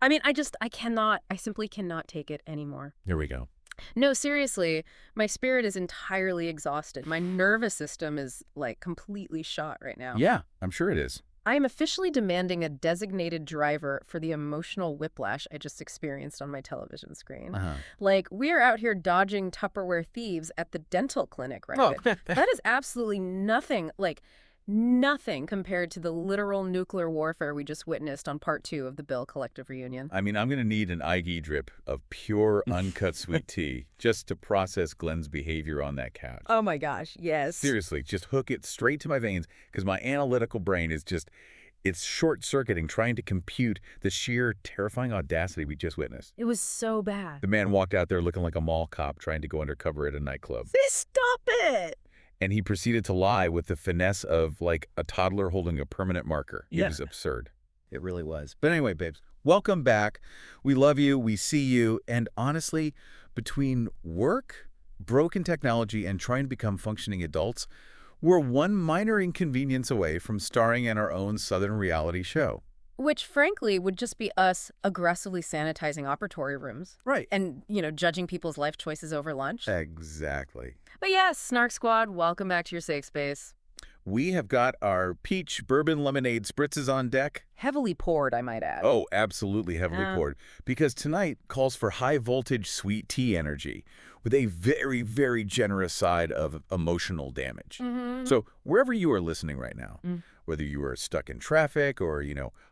I mean, I simply cannot take it anymore. Here we go. No, seriously, my spirit is entirely exhausted. My nervous system is, like, completely shot right now. Yeah, I'm sure it is. I am officially demanding a designated driver for the emotional whiplash I just experienced on my television screen. Like, we're out here dodging Tupperware thieves at the dental clinic, right? Oh. That is absolutely nothing, like, nothing compared to the literal nuclear warfare we just witnessed on part 2 of the Belle Collective reunion. I mean, I'm going to need an IG drip of pure, uncut sweet tea just to process Glenn's behavior on that couch. Oh my gosh, yes. Seriously, just hook it straight to my veins because my analytical brain is just, it's short-circuiting trying to compute the sheer terrifying audacity we just witnessed. It was so bad. The man walked out there looking like a mall cop trying to go undercover at a nightclub. Stop it! And he proceeded to lie with the finesse of, like, a toddler holding a permanent marker. It was absurd. It really was. But anyway, babes, welcome back. We love you. We see you. And honestly, between work, broken technology, and trying to become functioning adults, we're one minor inconvenience away from starring in our own Southern reality show. Which, frankly, would just be us aggressively sanitizing operatory rooms. Right. And, judging people's life choices over lunch. Exactly. But yes, Snark Squad, welcome back to your safe space. We have got our peach bourbon lemonade spritzes on deck. Heavily poured, I might add. Oh, absolutely heavily poured. Because tonight calls for high-voltage sweet tea energy with a very, very generous side of emotional damage. So wherever you are listening right now, whether you are stuck in traffic or,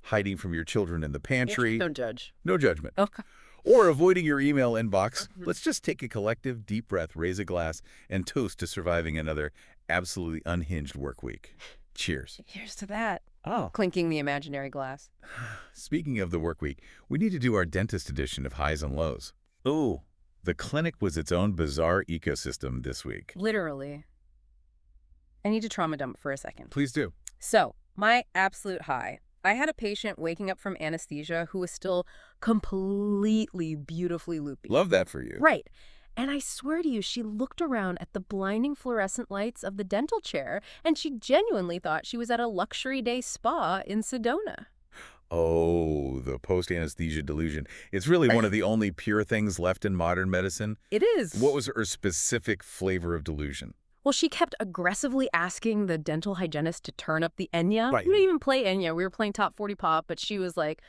hiding from your children in the pantry. Don't judge. No judgment. Okay. Or avoiding your email inbox, let's just take a collective deep breath, raise a glass, and toast to surviving another absolutely unhinged work week. Cheers. Here's to that. Oh. Clinking the imaginary glass. Speaking of the work week, we need to do our dentist edition of highs and lows. Ooh, the clinic was its own bizarre ecosystem this week. Literally. I need to trauma dump for a second. Please do. So, my absolute high. I had a patient waking up from anesthesia who was still completely beautifully loopy. Love that for you. Right. And I swear to you, she looked around at the blinding fluorescent lights of the dental chair, and she genuinely thought she was at a luxury day spa in Sedona. Oh, the post-anesthesia delusion. It's really one of the only pure things left in modern medicine. It is. What was her specific flavor of delusion? Well, she kept aggressively asking the dental hygienist to turn up the Enya. Right. We didn't even play Enya. We were playing Top 40 Pop, but she was like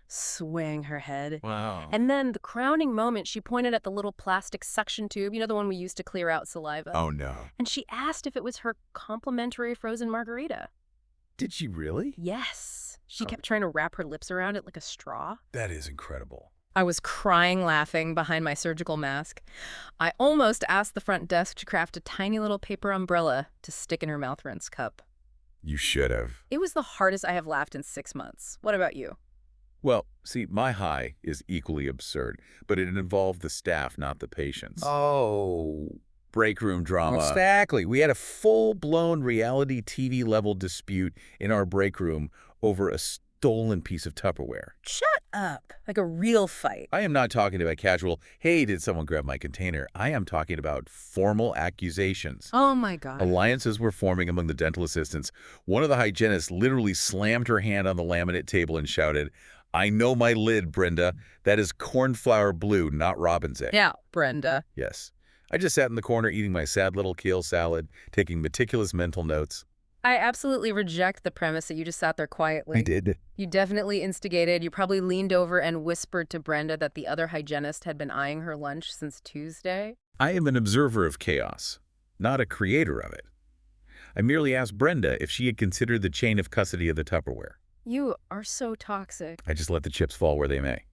swaying her head. Wow. And then the crowning moment, she pointed at the little plastic suction tube, the one we used to clear out saliva. Oh, no. And she asked if it was her complimentary frozen margarita. Did she really? Yes. She kept trying to wrap her lips around it like a straw. That is incredible. I was crying laughing behind my surgical mask. I almost asked the front desk to craft a tiny little paper umbrella to stick in her mouth rinse cup. You should have. It was the hardest I have laughed in 6 months. What about you? Well, see, my high is equally absurd, but it involved the staff, not the patients. Oh. Break room drama. Exactly. We had a full-blown reality TV-level dispute in our break room over a stolen piece of Tupperware. Shut up. Like a real fight. I am not talking about casual, hey, did someone grab my container? I am talking about formal accusations. Oh, my God. Alliances were forming among the dental assistants. One of the hygienists literally slammed her hand on the laminate table and shouted, I know my lid, Brenda. That is cornflower blue, not robin's egg. Yeah, Brenda. Yes. I just sat in the corner eating my sad little kale salad, taking meticulous mental notes. I absolutely reject the premise that you just sat there quietly. I did. You definitely instigated. You probably leaned over and whispered to Brenda that the other hygienist had been eyeing her lunch since Tuesday. I am an observer of chaos, not a creator of it. I merely asked Brenda if she had considered the chain of custody of the Tupperware. You are so toxic. I just let the chips fall where they may.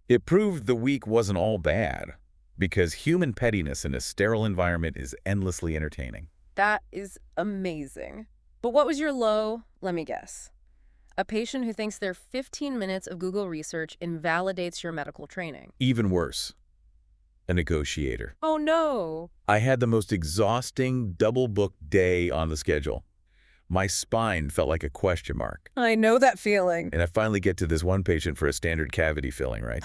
It proved the week wasn't all bad, because human pettiness in a sterile environment is endlessly entertaining. That is amazing. But what was your low? Let me guess. A patient who thinks their 15 minutes of Google research invalidates your medical training. Even worse, a negotiator. Oh, no. I had the most exhausting double-booked day on the schedule. My spine felt like a question mark. I know that feeling. And I finally get to this one patient for a standard cavity filling, right?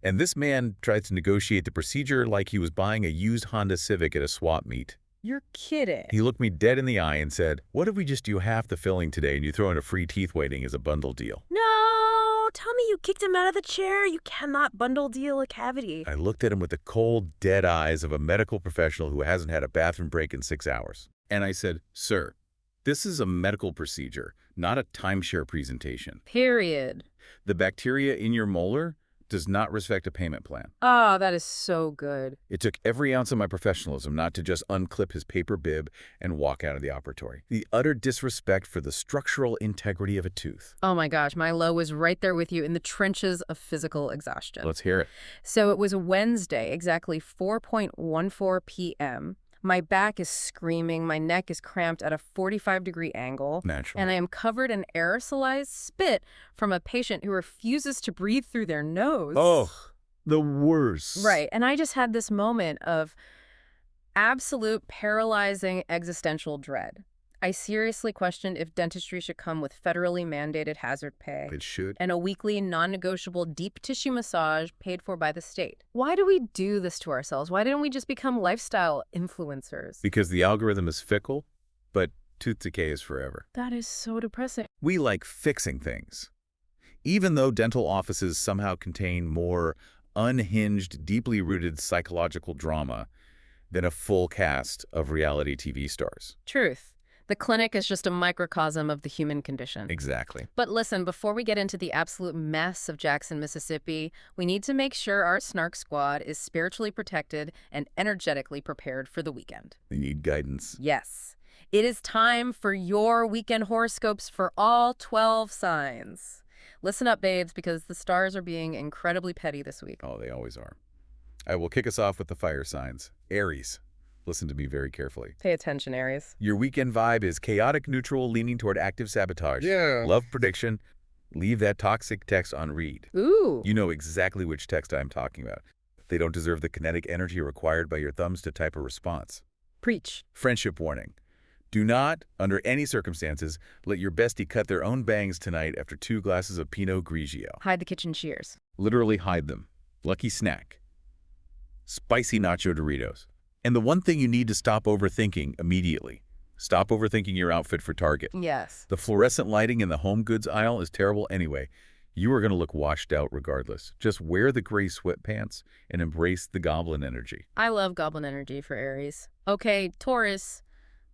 And this man tried to negotiate the procedure like he was buying a used Honda Civic at a swap meet. You're kidding. He looked me dead in the eye and said, what if we just do half the filling today and you throw in a free teeth whitening as a bundle deal? No, No, tell me you kicked him out of the chair. You cannot bundle deal a cavity. I looked at him with the cold, dead eyes of a medical professional who hasn't had a bathroom break in 6 hours. And I said, "Sir, this is a medical procedure, not a timeshare presentation. Period. The bacteria in your molar does not respect a payment plan." Oh, that is so good. It took every ounce of my professionalism not to just unclip his paper bib and walk out of the operatory. The utter disrespect for the structural integrity of a tooth. Oh my gosh, my low was right there with you in the trenches of physical exhaustion. Let's hear it. So it was Wednesday, exactly 4:14 p.m. My back is screaming, my neck is cramped at a 45-degree angle. Natural. And I am covered in aerosolized spit from a patient who refuses to breathe through their nose. Oh, the worst. Right, and I just had this moment of absolute paralyzing existential dread. I seriously questioned if dentistry should come with federally mandated hazard pay. It should. And a weekly, non-negotiable deep tissue massage paid for by the state. Why do we do this to ourselves? Why didn't we just become lifestyle influencers? Because the algorithm is fickle, but tooth decay is forever. That is so depressing. We like fixing things. Even though dental offices somehow contain more unhinged, deeply rooted psychological drama than a full cast of reality TV stars. Truth. The clinic is just a microcosm of the human condition. Exactly. But listen, before we get into the absolute mess of Jackson, Mississippi, we need to make sure our Snark squad is spiritually protected and energetically prepared for the weekend. They need guidance. Yes. It is time for your weekend horoscopes for all 12 signs. Listen up, babes, because the stars are being incredibly petty this week. Oh, they always are. I will kick us off with the fire signs. Aries. Listen to me very carefully. Pay attention, Aries. Your weekend vibe is chaotic neutral, leaning toward active sabotage. Yeah. Love prediction. Leave that toxic text on read. Ooh. You know exactly which text I'm talking about. They don't deserve the kinetic energy required by your thumbs to type a response. Preach. Friendship warning. Do not, under any circumstances, let your bestie cut their own bangs tonight after 2 glasses of Pinot Grigio. Hide the kitchen shears. Literally hide them. Lucky snack. Spicy nacho Doritos. And the one thing you need to stop overthinking immediately. Stop overthinking your outfit for Target. Yes. The fluorescent lighting in the home goods aisle is terrible anyway. You are going to look washed out regardless. Just wear the gray sweatpants and embrace the goblin energy. I love goblin energy for Aries. Okay, Taurus,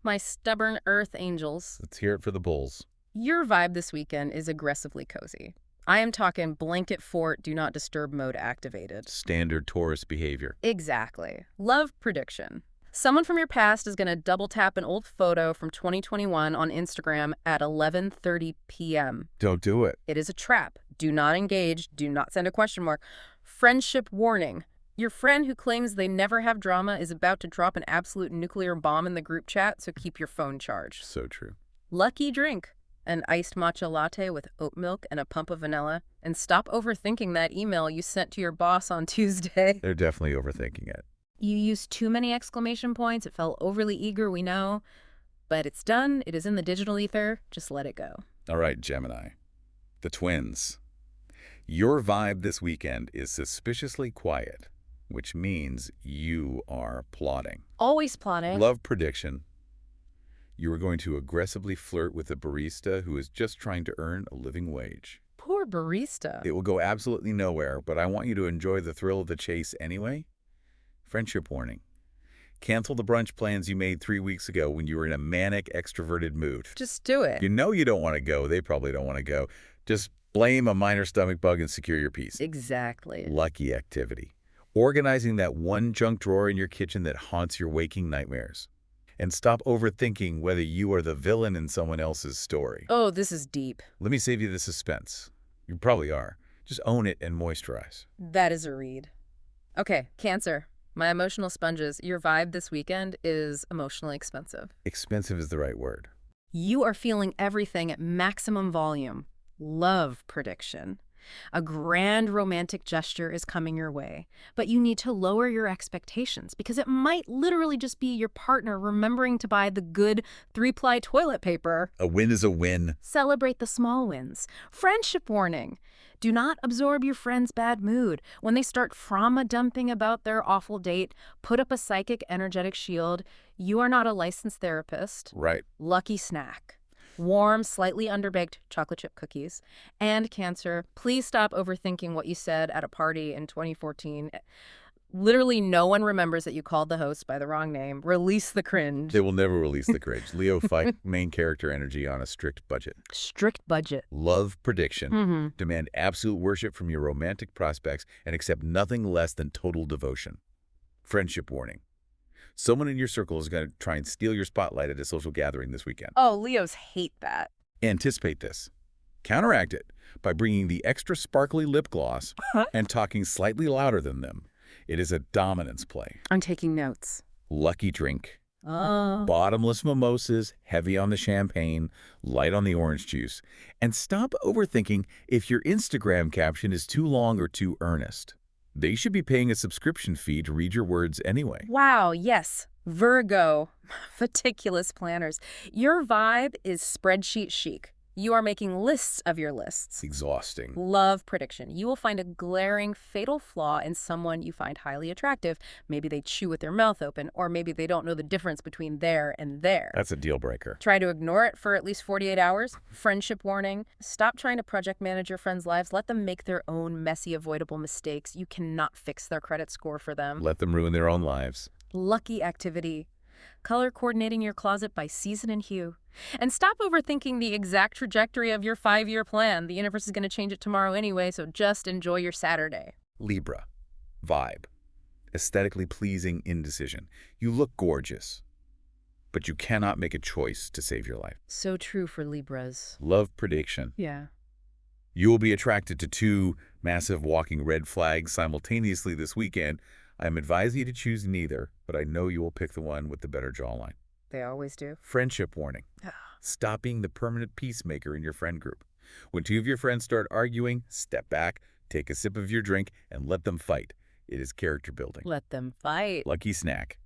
my stubborn earth angels. Let's hear it for the bulls. Your vibe this weekend is aggressively cozy. I am talking blanket fort, do not disturb mode activated. Standard Taurus behavior. Exactly. Love prediction. Someone from your past is going to double tap an old photo from 2021 on Instagram at 11:30 p.m. Don't do it. It is a trap. Do not engage. Do not send a question mark. Friendship warning. Your friend who claims they never have drama is about to drop an absolute nuclear bomb in the group chat, so keep your phone charged. So true. Lucky drink. An iced matcha latte with oat milk and a pump of vanilla. And stop overthinking that email you sent to your boss on Tuesday. They're definitely overthinking it. You used too many exclamation points. It felt overly eager, we know. But it's done. It is in the digital ether. Just let it go. All right, Gemini. The twins. Your vibe this weekend is suspiciously quiet, which means you are plotting. Always plotting. Love prediction. You are going to aggressively flirt with a barista who is just trying to earn a living wage. Poor barista. It will go absolutely nowhere, but I want you to enjoy the thrill of the chase anyway. Friendship warning. Cancel the brunch plans you made 3 weeks ago when you were in a manic, extroverted mood. Just do it. You know you don't want to go. They probably don't want to go. Just blame a minor stomach bug and secure your peace. Exactly. Lucky activity. Organizing that one junk drawer in your kitchen that haunts your waking nightmares. And stop overthinking whether you are the villain in someone else's story. Oh, this is deep. Let me save you the suspense. You probably are. Just own it and moisturize. That is a read. Okay, Cancer. My emotional sponges, your vibe this weekend is emotionally expensive. Expensive is the right word. You are feeling everything at maximum volume. Love prediction. A grand romantic gesture is coming your way, but you need to lower your expectations because it might literally just be your partner remembering to buy the good 3-ply toilet paper. A win is a win. Celebrate the small wins. Friendship warning. Do not absorb your friend's bad mood. When they start trauma dumping about their awful date, put up a psychic energetic shield. You are not a licensed therapist. Right. Lucky snack. warm, slightly underbaked chocolate chip cookies. And Cancer, please stop overthinking what you said at a party in 2014. Literally no one remembers that you called the host by the wrong name. Release the cringe. They will never release the cringe. Leo, fight main character energy on a strict budget. Strict budget. Love prediction. Demand absolute worship from your romantic prospects and accept nothing less than total devotion. Friendship warning. Someone in your circle is going to try and steal your spotlight at a social gathering this weekend. Oh, Leos hate that. Anticipate this. Counteract it by bringing the extra sparkly lip gloss and talking slightly louder than them. It is a dominance play. I'm taking notes. Lucky drink. Oh. Bottomless mimosas, heavy on the champagne, light on the orange juice. And stop overthinking if your Instagram caption is too long or too earnest. They should be paying a subscription fee to read your words anyway. Wow, yes. Virgo. Meticulous planners. Your vibe is spreadsheet chic. You are making lists of your lists. Exhausting. Love prediction. You will find a glaring, fatal flaw in someone you find highly attractive. Maybe they chew with their mouth open, or maybe they don't know the difference between there and there. That's a deal breaker. Try to ignore it for at least 48 hours. Friendship warning. Stop trying to project manage your friends' lives. Let them make their own messy, avoidable mistakes. You cannot fix their credit score for them. Let them ruin their own lives. Lucky activity. Color coordinating your closet by season and hue. And stop overthinking the exact trajectory of your 5-year plan. The universe is going to change it tomorrow anyway, so just enjoy your Saturday. Libra. Vibe. Aesthetically pleasing indecision. You look gorgeous, but you cannot make a choice to save your life. So true for Libras. Love prediction. Yeah. You will be attracted to 2 massive walking red flags simultaneously this weekend. I am advising you to choose neither, but I know you will pick the one with the better jawline. They always do. Friendship warning. Stop being the permanent peacemaker in your friend group. When 2 of your friends start arguing, step back, take a sip of your drink, and let them fight. It is character building. Let them fight. Lucky snack.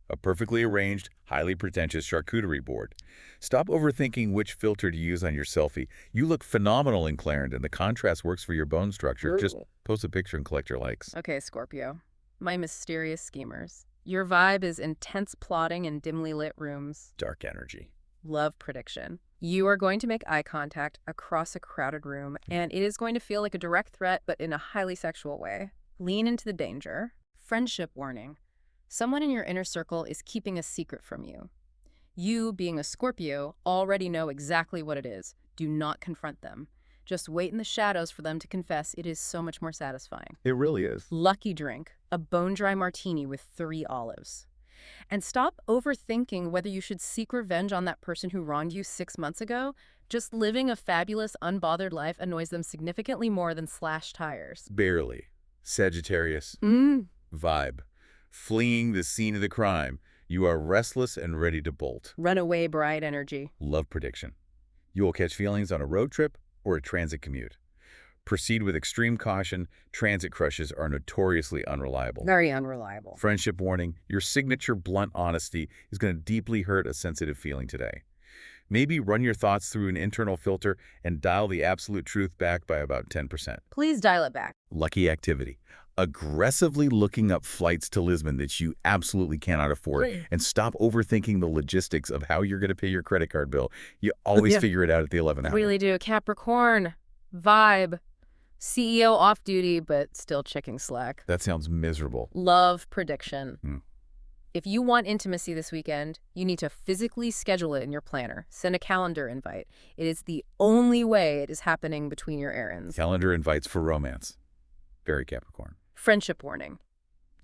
A perfectly arranged, highly pretentious charcuterie board. Stop overthinking which filter to use on your selfie. You look phenomenal in Clarendon. The contrast works for your bone structure. Just post a picture and collect your likes. Okay, Scorpio. My mysterious schemers. Your vibe is intense plotting in dimly lit rooms. Dark energy. Love prediction. You are going to make eye contact across a crowded room, and it is going to feel like a direct threat, but in a highly sexual way. Lean into the danger. Friendship warning. Someone in your inner circle is keeping a secret from you. You, being a Scorpio, already know exactly what it is. Do not confront them. Just wait in the shadows for them to confess. It is so much more satisfying. It really is. Lucky drink. A bone-dry martini with 3 olives. And stop overthinking whether you should seek revenge on that person who wronged you 6 months ago. Just living a fabulous, unbothered life annoys them significantly more than slashed tires. Barely. Sagittarius. Vibe. Fleeing the scene of the crime. You are restless and ready to bolt. Runaway bride energy. Love prediction. You will catch feelings on a road trip or a transit commute. Proceed with extreme caution. Transit crushes are notoriously unreliable. Very unreliable. Friendship warning. Your signature blunt honesty is going to deeply hurt a sensitive feeling today. Maybe run your thoughts through an internal filter and dial the absolute truth back by about 10%. Please dial it back. Lucky activity. Aggressively looking up flights to Lisbon that you absolutely cannot afford, and stop overthinking the logistics of how you're going to pay your credit card bill. You always figure it out at the 11th hour. Really do. Capricorn. Vibe. CEO off duty, but still checking Slack. That sounds miserable. Love prediction. If you want intimacy this weekend, you need to physically schedule it in your planner. Send a calendar invite. It is the only way it is happening between your errands. Calendar invites for romance. Very Capricorn. Friendship warning.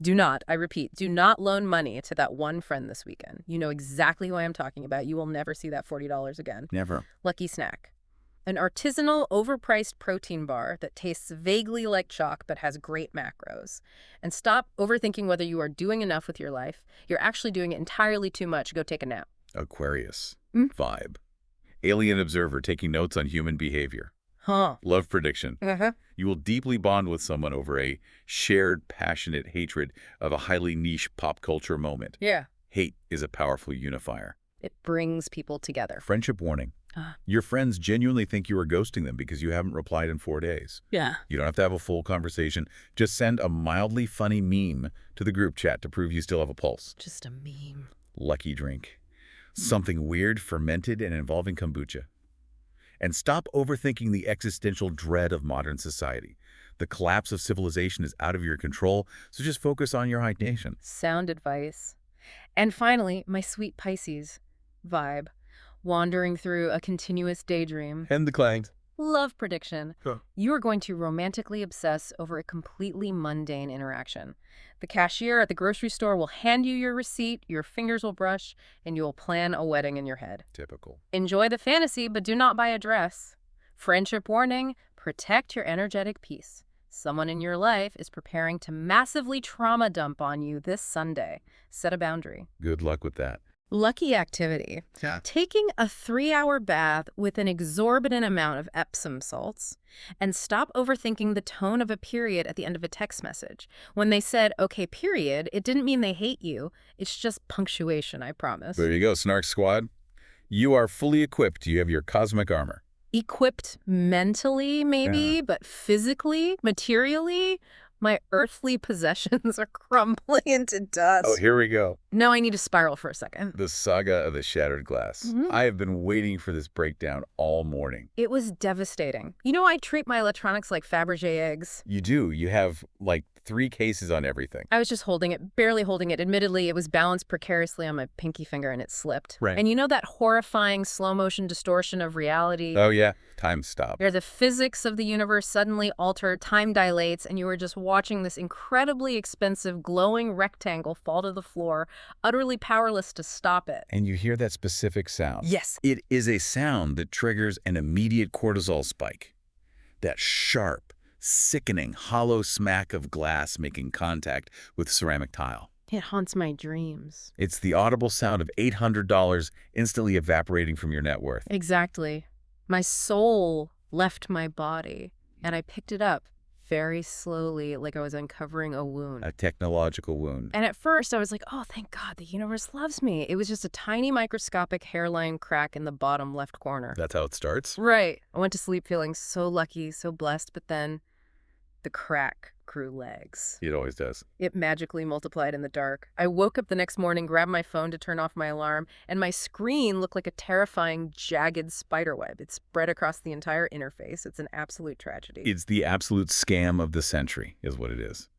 Do not, I repeat, do not loan money to that one friend this weekend. You know exactly who I am talking about. You will never see that $40 again. Never. Lucky snack. An artisanal, overpriced protein bar that tastes vaguely like chalk but has great macros. And stop overthinking whether you are doing enough with your life. You're actually doing it entirely too much. Go take a nap. Aquarius. Vibe. Alien observer taking notes on human behavior. Love prediction. You will deeply bond with someone over a shared, passionate hatred of a highly niche pop culture moment. Hate is a powerful unifier. It brings people together. Friendship warning. Your friends genuinely think you are ghosting them because you haven't replied in 4 days. You don't have to have a full conversation. Just send a mildly funny meme to the group chat to prove you still have a pulse. Just a meme. Lucky drink. Something weird, fermented, and involving kombucha. And stop overthinking the existential dread of modern society. The collapse of civilization is out of your control, so just focus on your hibernation. Sound advice. And finally, my sweet Pisces vibe, wandering through a continuous daydream. And the clangs. Love prediction. Huh. You are going to romantically obsess over a completely mundane interaction. The cashier at the grocery store will hand you your receipt, your fingers will brush, and you will plan a wedding in your head. Typical. Enjoy the fantasy, but do not buy a dress. Friendship warning, protect your energetic peace. Someone in your life is preparing to massively trauma dump on you this Sunday. Set a boundary. Good luck with that. Lucky activity. Yeah. Taking a 3-hour bath with an exorbitant amount of Epsom salts, and stop overthinking the tone of a period at the end of a text message. When they said, okay, period, it didn't mean they hate you. It's just punctuation, I promise. There you go, Snark Squad. You are fully equipped. You have your cosmic armor. Equipped mentally, maybe, but physically, materially, my earthly possessions are crumbling into dust. Oh, here we go. No, I need to spiral for a second. The saga of the shattered glass. I have been waiting for this breakdown all morning. It was devastating. You know, I treat my electronics like Fabergé eggs. You do. You have, like, 3 cases on everything. I was just holding it, barely holding it. Admittedly, it was balanced precariously on my pinky finger and it slipped. Right. And you know that horrifying slow-motion distortion of reality? Oh, yeah. Time stopped. Where the physics of the universe suddenly alter, time dilates, and you were just watching this incredibly expensive glowing rectangle fall to the floor, utterly powerless to stop it. And you hear that specific sound. Yes. It is a sound that triggers an immediate cortisol spike. That sharp, sickening, hollow smack of glass making contact with ceramic tile. It haunts my dreams. It's the audible sound of $800 instantly evaporating from your net worth. Exactly. My soul left my body, and I picked it up very slowly, like I was uncovering a wound. A technological wound. And at first, I was like, oh, thank God, the universe loves me. It was just a tiny microscopic hairline crack in the bottom left corner. That's how it starts? Right. I went to sleep feeling so lucky, so blessed, but then the crack grew legs. It always does. It magically multiplied in the dark. I woke up the next morning, grabbed my phone to turn off my alarm, and my screen looked like a terrifying, jagged spiderweb. It spread across the entire interface. It's an absolute tragedy. It's the absolute scam of the century, is what it is.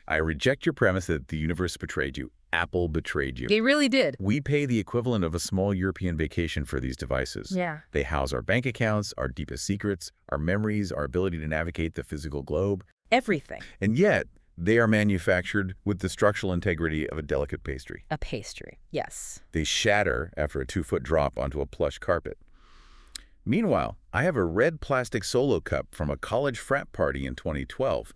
I reject your premise that the universe betrayed you. Apple betrayed you. They really did. We pay the equivalent of a small European vacation for these devices. Yeah. They house our bank accounts, our deepest secrets, our memories, our ability to navigate the physical globe. Everything. And yet, they are manufactured with the structural integrity of a delicate pastry. A pastry, yes. They shatter after a 2-foot drop onto a plush carpet. Meanwhile, I have a red plastic solo cup from a college frat party in 2012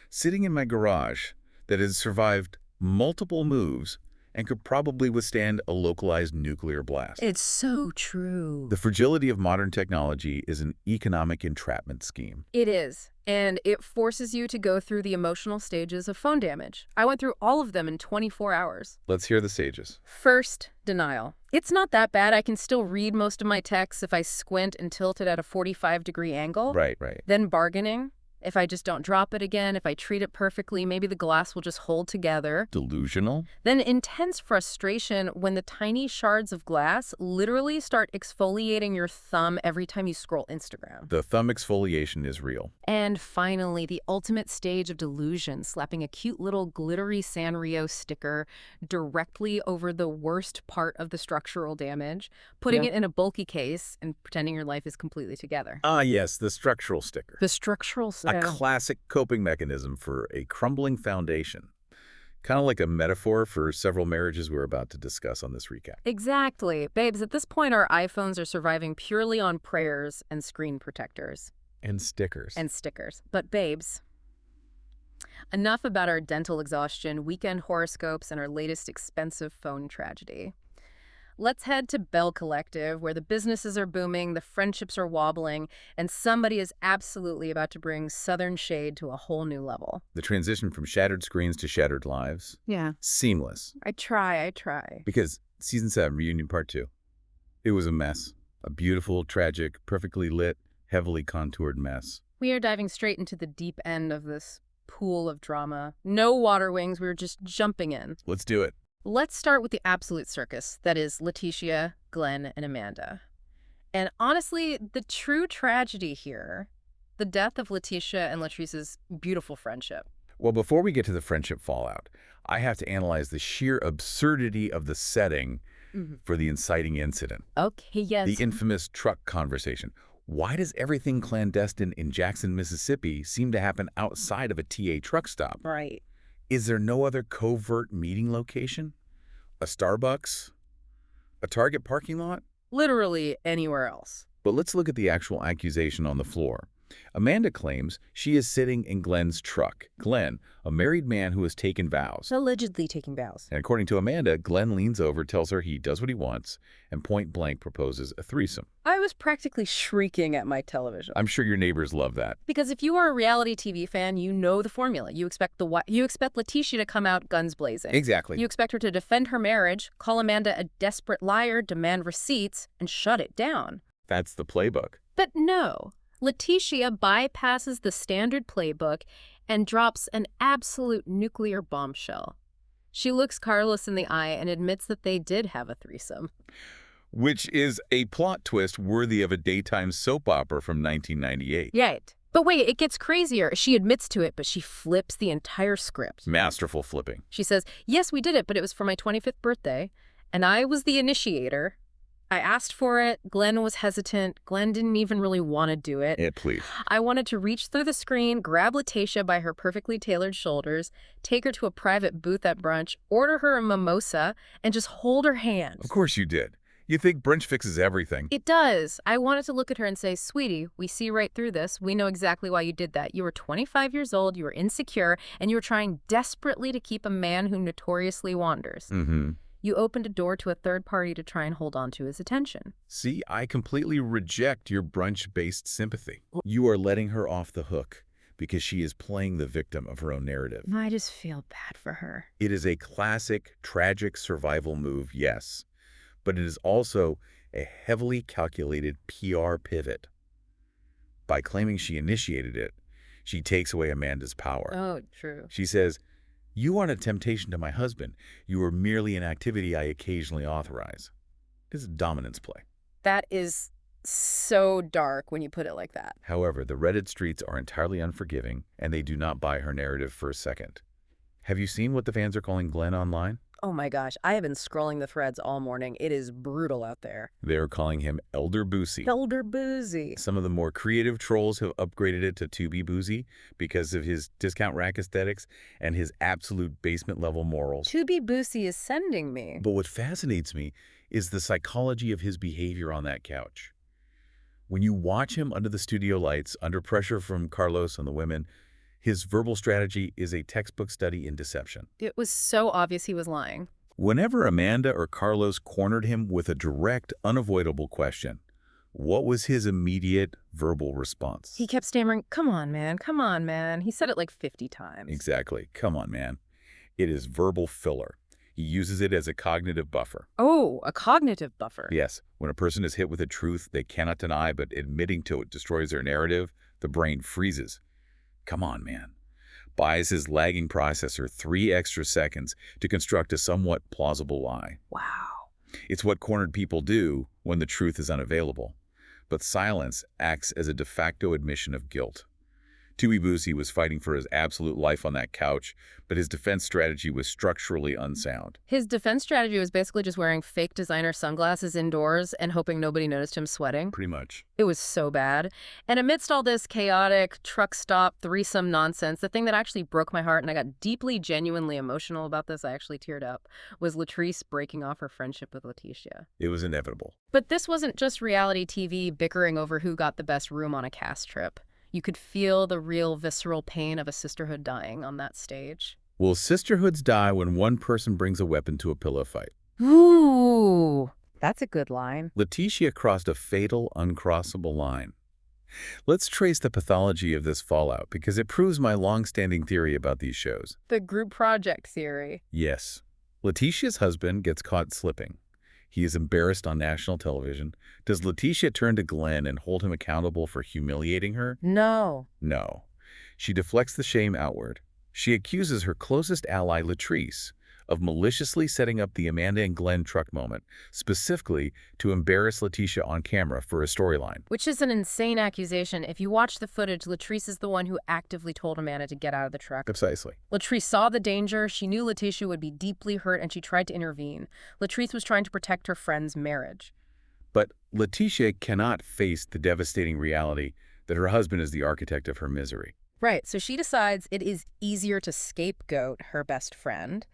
sitting in my garage that has survived multiple moves and could probably withstand a localized nuclear blast. It's so true. The fragility of modern technology is an economic entrapment scheme. It is. And it forces you to go through the emotional stages of phone damage. I went through all of them in 24 hours. Let's hear the stages. First, denial. It's not that bad. I can still read most of my texts if I squint and tilt it at a 45-degree angle. Right. Then bargaining. If I just don't drop it again, if I treat it perfectly, maybe the glass will just hold together. Delusional. Then intense frustration when the tiny shards of glass literally start exfoliating your thumb every time you scroll Instagram. The thumb exfoliation is real. And finally, the ultimate stage of delusion, slapping a cute little glittery Sanrio sticker directly over the worst part of the structural damage, putting it in a bulky case, and pretending your life is completely together. Ah, yes, the structural sticker. The structural sticker. A classic coping mechanism for a crumbling foundation. Kind of like a metaphor for several marriages we're about to discuss on this recap. Exactly. Babes, at this point, our iPhones are surviving purely on prayers and screen protectors. And stickers. And stickers. But babes, enough about our dental exhaustion, weekend horoscopes, and our latest expensive phone tragedy. Let's head to Belle Collective, where the businesses are booming, the friendships are wobbling, and somebody is absolutely about to bring Southern shade to a whole new level. The transition from shattered screens to shattered lives. Yeah. Seamless. I try. Because Season 7, Reunion Part 2, it was a mess. A beautiful, tragic, perfectly lit, heavily contoured mess. We are diving straight into the deep end of this pool of drama. No water wings, we're just jumping in. Let's do it. Let's start with the absolute circus, that is Lateshia, Glenn, and Amanda. And honestly, the true tragedy here, the death of Lateshia and Latrice's beautiful friendship. Well, before we get to the friendship fallout, I have to analyze the sheer absurdity of the setting for the inciting incident. Okay, yes. The infamous truck conversation. Why does everything clandestine in Jackson, Mississippi seem to happen outside of a TA truck stop? Right. Is there no other covert meeting location? A Starbucks? A Target parking lot? Literally anywhere else. But let's look at the actual accusation on the floor. Amanda claims she is sitting in Glenn's truck. Glenn, a married man who has taken vows. Allegedly taking vows. And according to Amanda, Glenn leans over, tells her he does what he wants, and point blank proposes a threesome. I was practically shrieking at my television. I'm sure your neighbors love that. Because if you are a reality TV fan, you know the formula. You expect Lateshia to come out guns blazing. Exactly. You expect her to defend her marriage, call Amanda a desperate liar, demand receipts, and shut it down. That's the playbook. But no. Lateshia bypasses the standard playbook and drops an absolute nuclear bombshell. She looks Carlos in the eye and admits that they did have a threesome. Which is a plot twist worthy of a daytime soap opera from 1998. Right. But wait, it gets crazier. She admits to it, but she flips the entire script. Masterful flipping. She says, yes, we did it, but it was for my 25th birthday, and I was the initiator. I asked for it. Glenn was hesitant. Glenn didn't even really want to do it. Please. I wanted to reach through the screen, grab Lateshia by her perfectly tailored shoulders, take her to a private booth at brunch, order her a mimosa, and just hold her hand. Of course you did. You think brunch fixes everything. It does. I wanted to look at her and say, sweetie, we see right through this. We know exactly why you did that. You were 25 years old, you were insecure, and you were trying desperately to keep a man who notoriously wanders. You opened a door to a third party to try and hold on to his attention. See, I completely reject your brunch-based sympathy. You are letting her off the hook because she is playing the victim of her own narrative. I just feel bad for her. It is a classic, tragic survival move, yes, but it is also a heavily calculated PR pivot. By claiming she initiated it, she takes away Amanda's power. Oh, true. She says, you aren't a temptation to my husband. You are merely an activity I occasionally authorize. It's a dominance play. That is so dark when you put it like that. However, the Reddit streets are entirely unforgiving, and they do not buy her narrative for a second. Have you seen what the fans are calling Glenn online? Oh my gosh, I have been scrolling the threads all morning. It is brutal out there. They're calling him Elder Boosie. Elder Boozy. Some of the more creative trolls have upgraded it to To Be Boozy because of his discount rack aesthetics and his absolute basement-level morals. To Be Boozy is sending me. But what fascinates me is the psychology of his behavior on that couch. When you watch him under the studio lights, under pressure from Carlos and the women, his verbal strategy is a textbook study in deception. It was so obvious he was lying. Whenever Amanda or Carlos cornered him with a direct, unavoidable question, what was his immediate verbal response? He kept stammering, come on, man, come on, man. He said it like 50 times. Exactly. Come on, man. It is verbal filler. He uses it as a cognitive buffer. Oh, a cognitive buffer. Yes. When a person is hit with a truth they cannot deny, but admitting to it destroys their narrative, the brain freezes. Come on, man. Buys his lagging processor 3 extra seconds to construct a somewhat plausible lie. Wow. It's what cornered people do when the truth is unavailable. But silence acts as a de facto admission of guilt. To Be Boozy was fighting for his absolute life on that couch, but his defense strategy was structurally unsound. His defense strategy was basically just wearing fake designer sunglasses indoors and hoping nobody noticed him sweating. Pretty much. It was so bad. And amidst all this chaotic, truck stop, threesome nonsense, the thing that actually broke my heart, and I got deeply, genuinely emotional about this, I actually teared up, was Latrice breaking off her friendship with Lateshia. It was inevitable. But this wasn't just reality TV bickering over who got the best room on a cast trip. You could feel the real visceral pain of a sisterhood dying on that stage. Well, sisterhoods die when one person brings a weapon to a pillow fight. Ooh, that's a good line. Lateshia crossed a fatal, uncrossable line. Let's trace the pathology of this fallout because it proves my long-standing theory about these shows. The group project theory. Yes. Lateshia's husband gets caught slipping. He is embarrassed on national television. Does Lateshia turn to Glenn and hold him accountable for humiliating her? No. No. She deflects the shame outward. She accuses her closest ally, Latrice, of maliciously setting up the Amanda and Glenn truck moment, specifically to embarrass Lateshia on camera for a storyline. Which is an insane accusation. If you watch the footage, Latrice is the one who actively told Amanda to get out of the truck. Precisely. Latrice saw the danger, she knew Lateshia would be deeply hurt, and she tried to intervene. Latrice was trying to protect her friend's marriage. But Lateshia cannot face the devastating reality that her husband is the architect of her misery. Right, so she decides it is easier to scapegoat her best friend.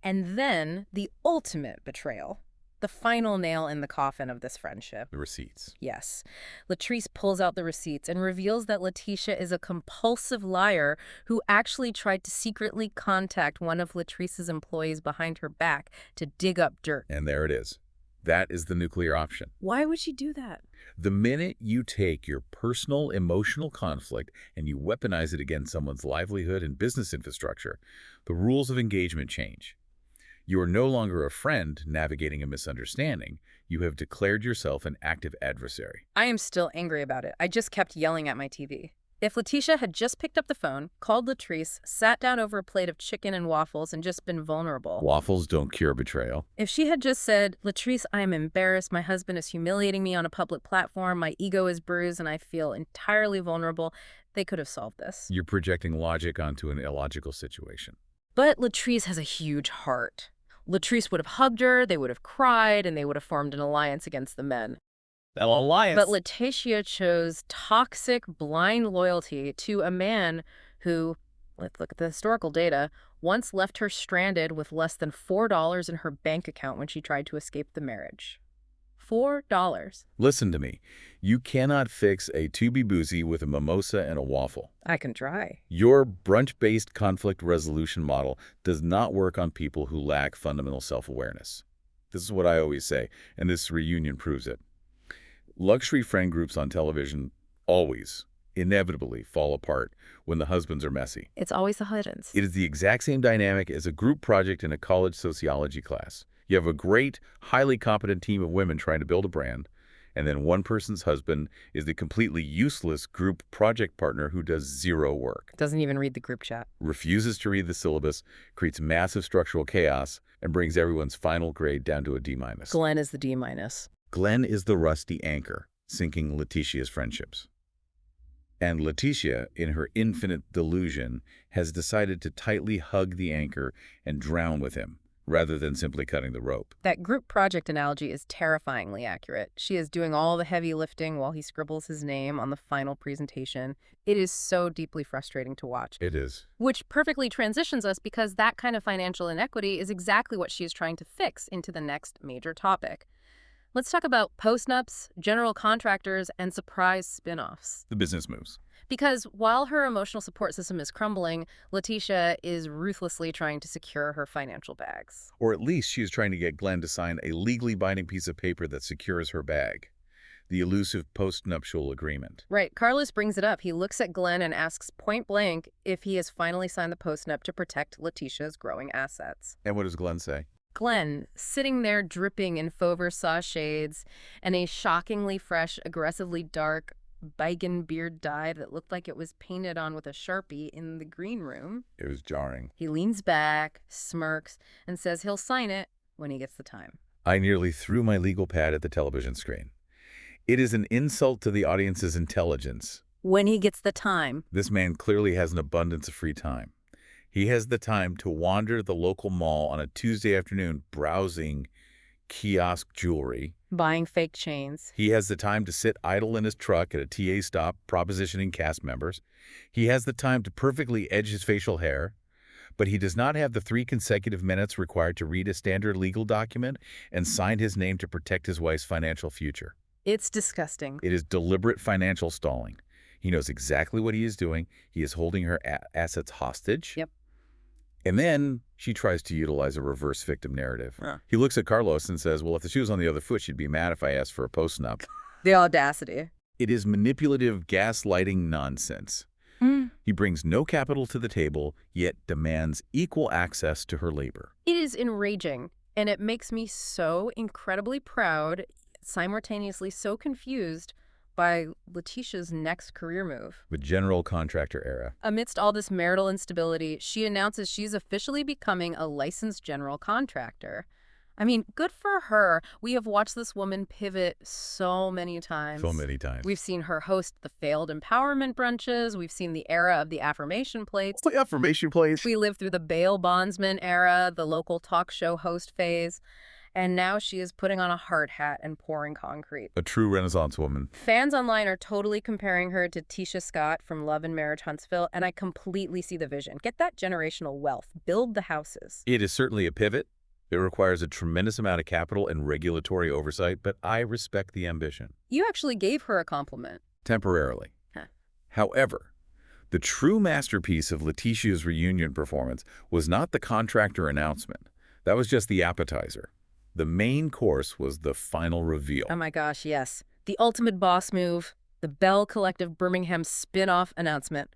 And then the ultimate betrayal, the final nail in the coffin of this friendship. The receipts. Yes. Latrice pulls out the receipts and reveals that Lateshia is a compulsive liar who actually tried to secretly contact one of Latrice's employees behind her back to dig up dirt. And there it is. That is the nuclear option. Why would she do that? The minute you take your personal emotional conflict and you weaponize it against someone's livelihood and business infrastructure, the rules of engagement change. You are no longer a friend navigating a misunderstanding. You have declared yourself an active adversary. I am still angry about it. I just kept yelling at my TV. If Lateshia had just picked up the phone, called Latrice, sat down over a plate of chicken and waffles, and just been vulnerable. Waffles don't cure betrayal. If she had just said, Latrice, I am embarrassed, my husband is humiliating me on a public platform, my ego is bruised, and I feel entirely vulnerable, they could have solved this. You're projecting logic onto an illogical situation. But Latrice has a huge heart. Latrice would have hugged her, they would have cried, and they would have formed an alliance against the men. An alliance? But Lateshia chose toxic, blind loyalty to a man who, let's look at the historical data, once left her stranded with less than $4 in her bank account when she tried to escape the marriage. $4. Listen to me. You cannot fix a to-be boozy with a mimosa and a waffle. I can try. Your brunch-based conflict resolution model does not work on people who lack fundamental self-awareness. This is what I always say, and this reunion proves it. Luxury friend groups on television always, inevitably fall apart when the husbands are messy. It's always the husbands. It is the exact same dynamic as a group project in a college sociology class. You have a great, highly competent team of women trying to build a brand, and then one person's husband is the completely useless group project partner who does zero work. Doesn't even read the group chat. Refuses to read the syllabus, creates massive structural chaos, and brings everyone's final grade down to a D-. Glenn is the D-. Glenn is the rusty anchor, sinking Lateshia's friendships. And Lateshia, in her infinite delusion, has decided to tightly hug the anchor and drown with him, rather than simply cutting the rope. That group project analogy is terrifyingly accurate. She is doing all the heavy lifting while he scribbles his name on the final presentation. It is so deeply frustrating to watch. It is. Which perfectly transitions us because that kind of financial inequity is exactly what she is trying to fix into the next major topic. Let's talk about postnups, general contractors, and surprise spin-offs. The business moves. Because while her emotional support system is crumbling, Lateshia is ruthlessly trying to secure her financial bags. Or at least she is trying to get Glenn to sign a legally binding piece of paper that secures her bag. The elusive postnuptial agreement. Right. Carlos brings it up. He looks at Glenn and asks point blank if he has finally signed the postnup to protect Lateshia's growing assets. And what does Glenn say? Glenn, sitting there dripping in faux Versace shades and a shockingly fresh, aggressively dark bygone beard dye that looked like it was painted on with a Sharpie in the green room. It was jarring. He leans back, smirks, and says he'll sign it when he gets the time. I nearly threw my legal pad at the television screen. It is an insult to the audience's intelligence. When he gets the time. This man clearly has an abundance of free time. He has the time to wander the local mall on a Tuesday afternoon browsing kiosk jewelry. Buying fake chains. He has the time to sit idle in his truck at a TA stop propositioning cast members. He has the time to perfectly edge his facial hair. But he does not have the 3 consecutive minutes required to read a standard legal document and sign his name to protect his wife's financial future. It's disgusting. It is deliberate financial stalling. He knows exactly what he is doing. He is holding her assets hostage. Yep. And then she tries to utilize a reverse victim narrative. Huh. He looks at Carlos and says, well, if the shoe was on the other foot, she'd be mad if I asked for a postnup. The audacity. It is manipulative gaslighting nonsense. He brings no capital to the table, yet demands equal access to her labor. It is enraging, and it makes me so incredibly proud, simultaneously so confused. by Letitia's next career move. The general contractor era. Amidst all this marital instability, she announces she's officially becoming a licensed general contractor. I mean, good for her. We have watched this woman pivot so many times. So many times. We've seen her host the failed empowerment brunches. We've seen the era of the affirmation plates. The affirmation plates. We lived through the bail bondsman era, the local talk show host phase. And now she is putting on a hard hat and pouring concrete. A true Renaissance woman. Fans online are totally comparing her to Tisha Scott from Love and Marriage Huntsville, and I completely see the vision. Get that generational wealth. Build the houses. It is certainly a pivot. It requires a tremendous amount of capital and regulatory oversight, but I respect the ambition. You actually gave her a compliment. Temporarily. Huh. However, the true masterpiece of Letitia's reunion performance was not the contractor announcement. That was just the appetizer. The main course was the final reveal. Oh my gosh, yes. The ultimate boss move, the Belle Collective Birmingham spin-off announcement.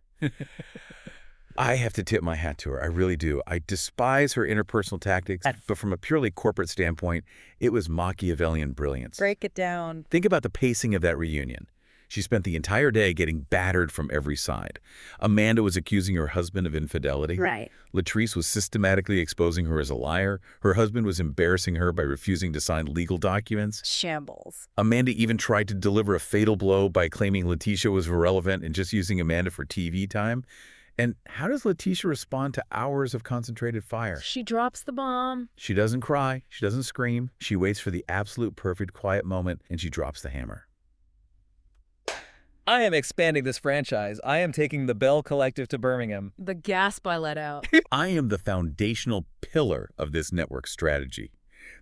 I have to tip my hat to her. I really do. I despise her interpersonal tactics, but from a purely corporate standpoint, it was Machiavellian brilliance. Break it down. Think about the pacing of that reunion. She spent the entire day getting battered from every side. Amanda was accusing her husband of infidelity. Right. Latrice was systematically exposing her as a liar. Her husband was embarrassing her by refusing to sign legal documents. Shambles. Amanda even tried to deliver a fatal blow by claiming Letitia was irrelevant and just using Amanda for TV time. And how does Letitia respond to hours of concentrated fire? She drops the bomb. She doesn't cry. She doesn't scream. She waits for the absolute perfect quiet moment, and she drops the hammer. I am expanding this franchise. I am taking the Belle Collective to Birmingham. The gasp I let out. I am the foundational pillar of this network strategy.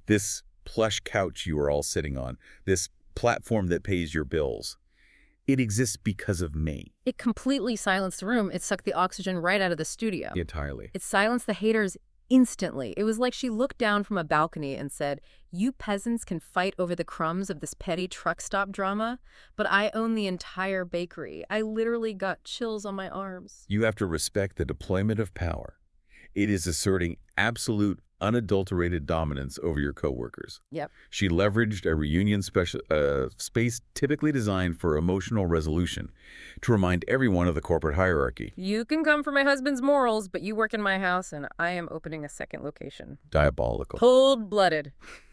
This plush couch you are all sitting on, this platform that pays your bills. It exists because of me. It completely silenced the room. It sucked the oxygen right out of the studio. Entirely. It silenced the haters instantly. It was like she looked down from a balcony and said, "You peasants can fight over the crumbs of this petty truck stop drama, but I own the entire bakery." I literally got chills on my arms. You have to respect the deployment of power. It is asserting absolute, unadulterated dominance over your coworkers. Yep. She leveraged a reunion space typically designed for emotional resolution to remind everyone of the corporate hierarchy. You can come for my husband's morals, but you work in my house, and I am opening a second location. Diabolical. Cold-blooded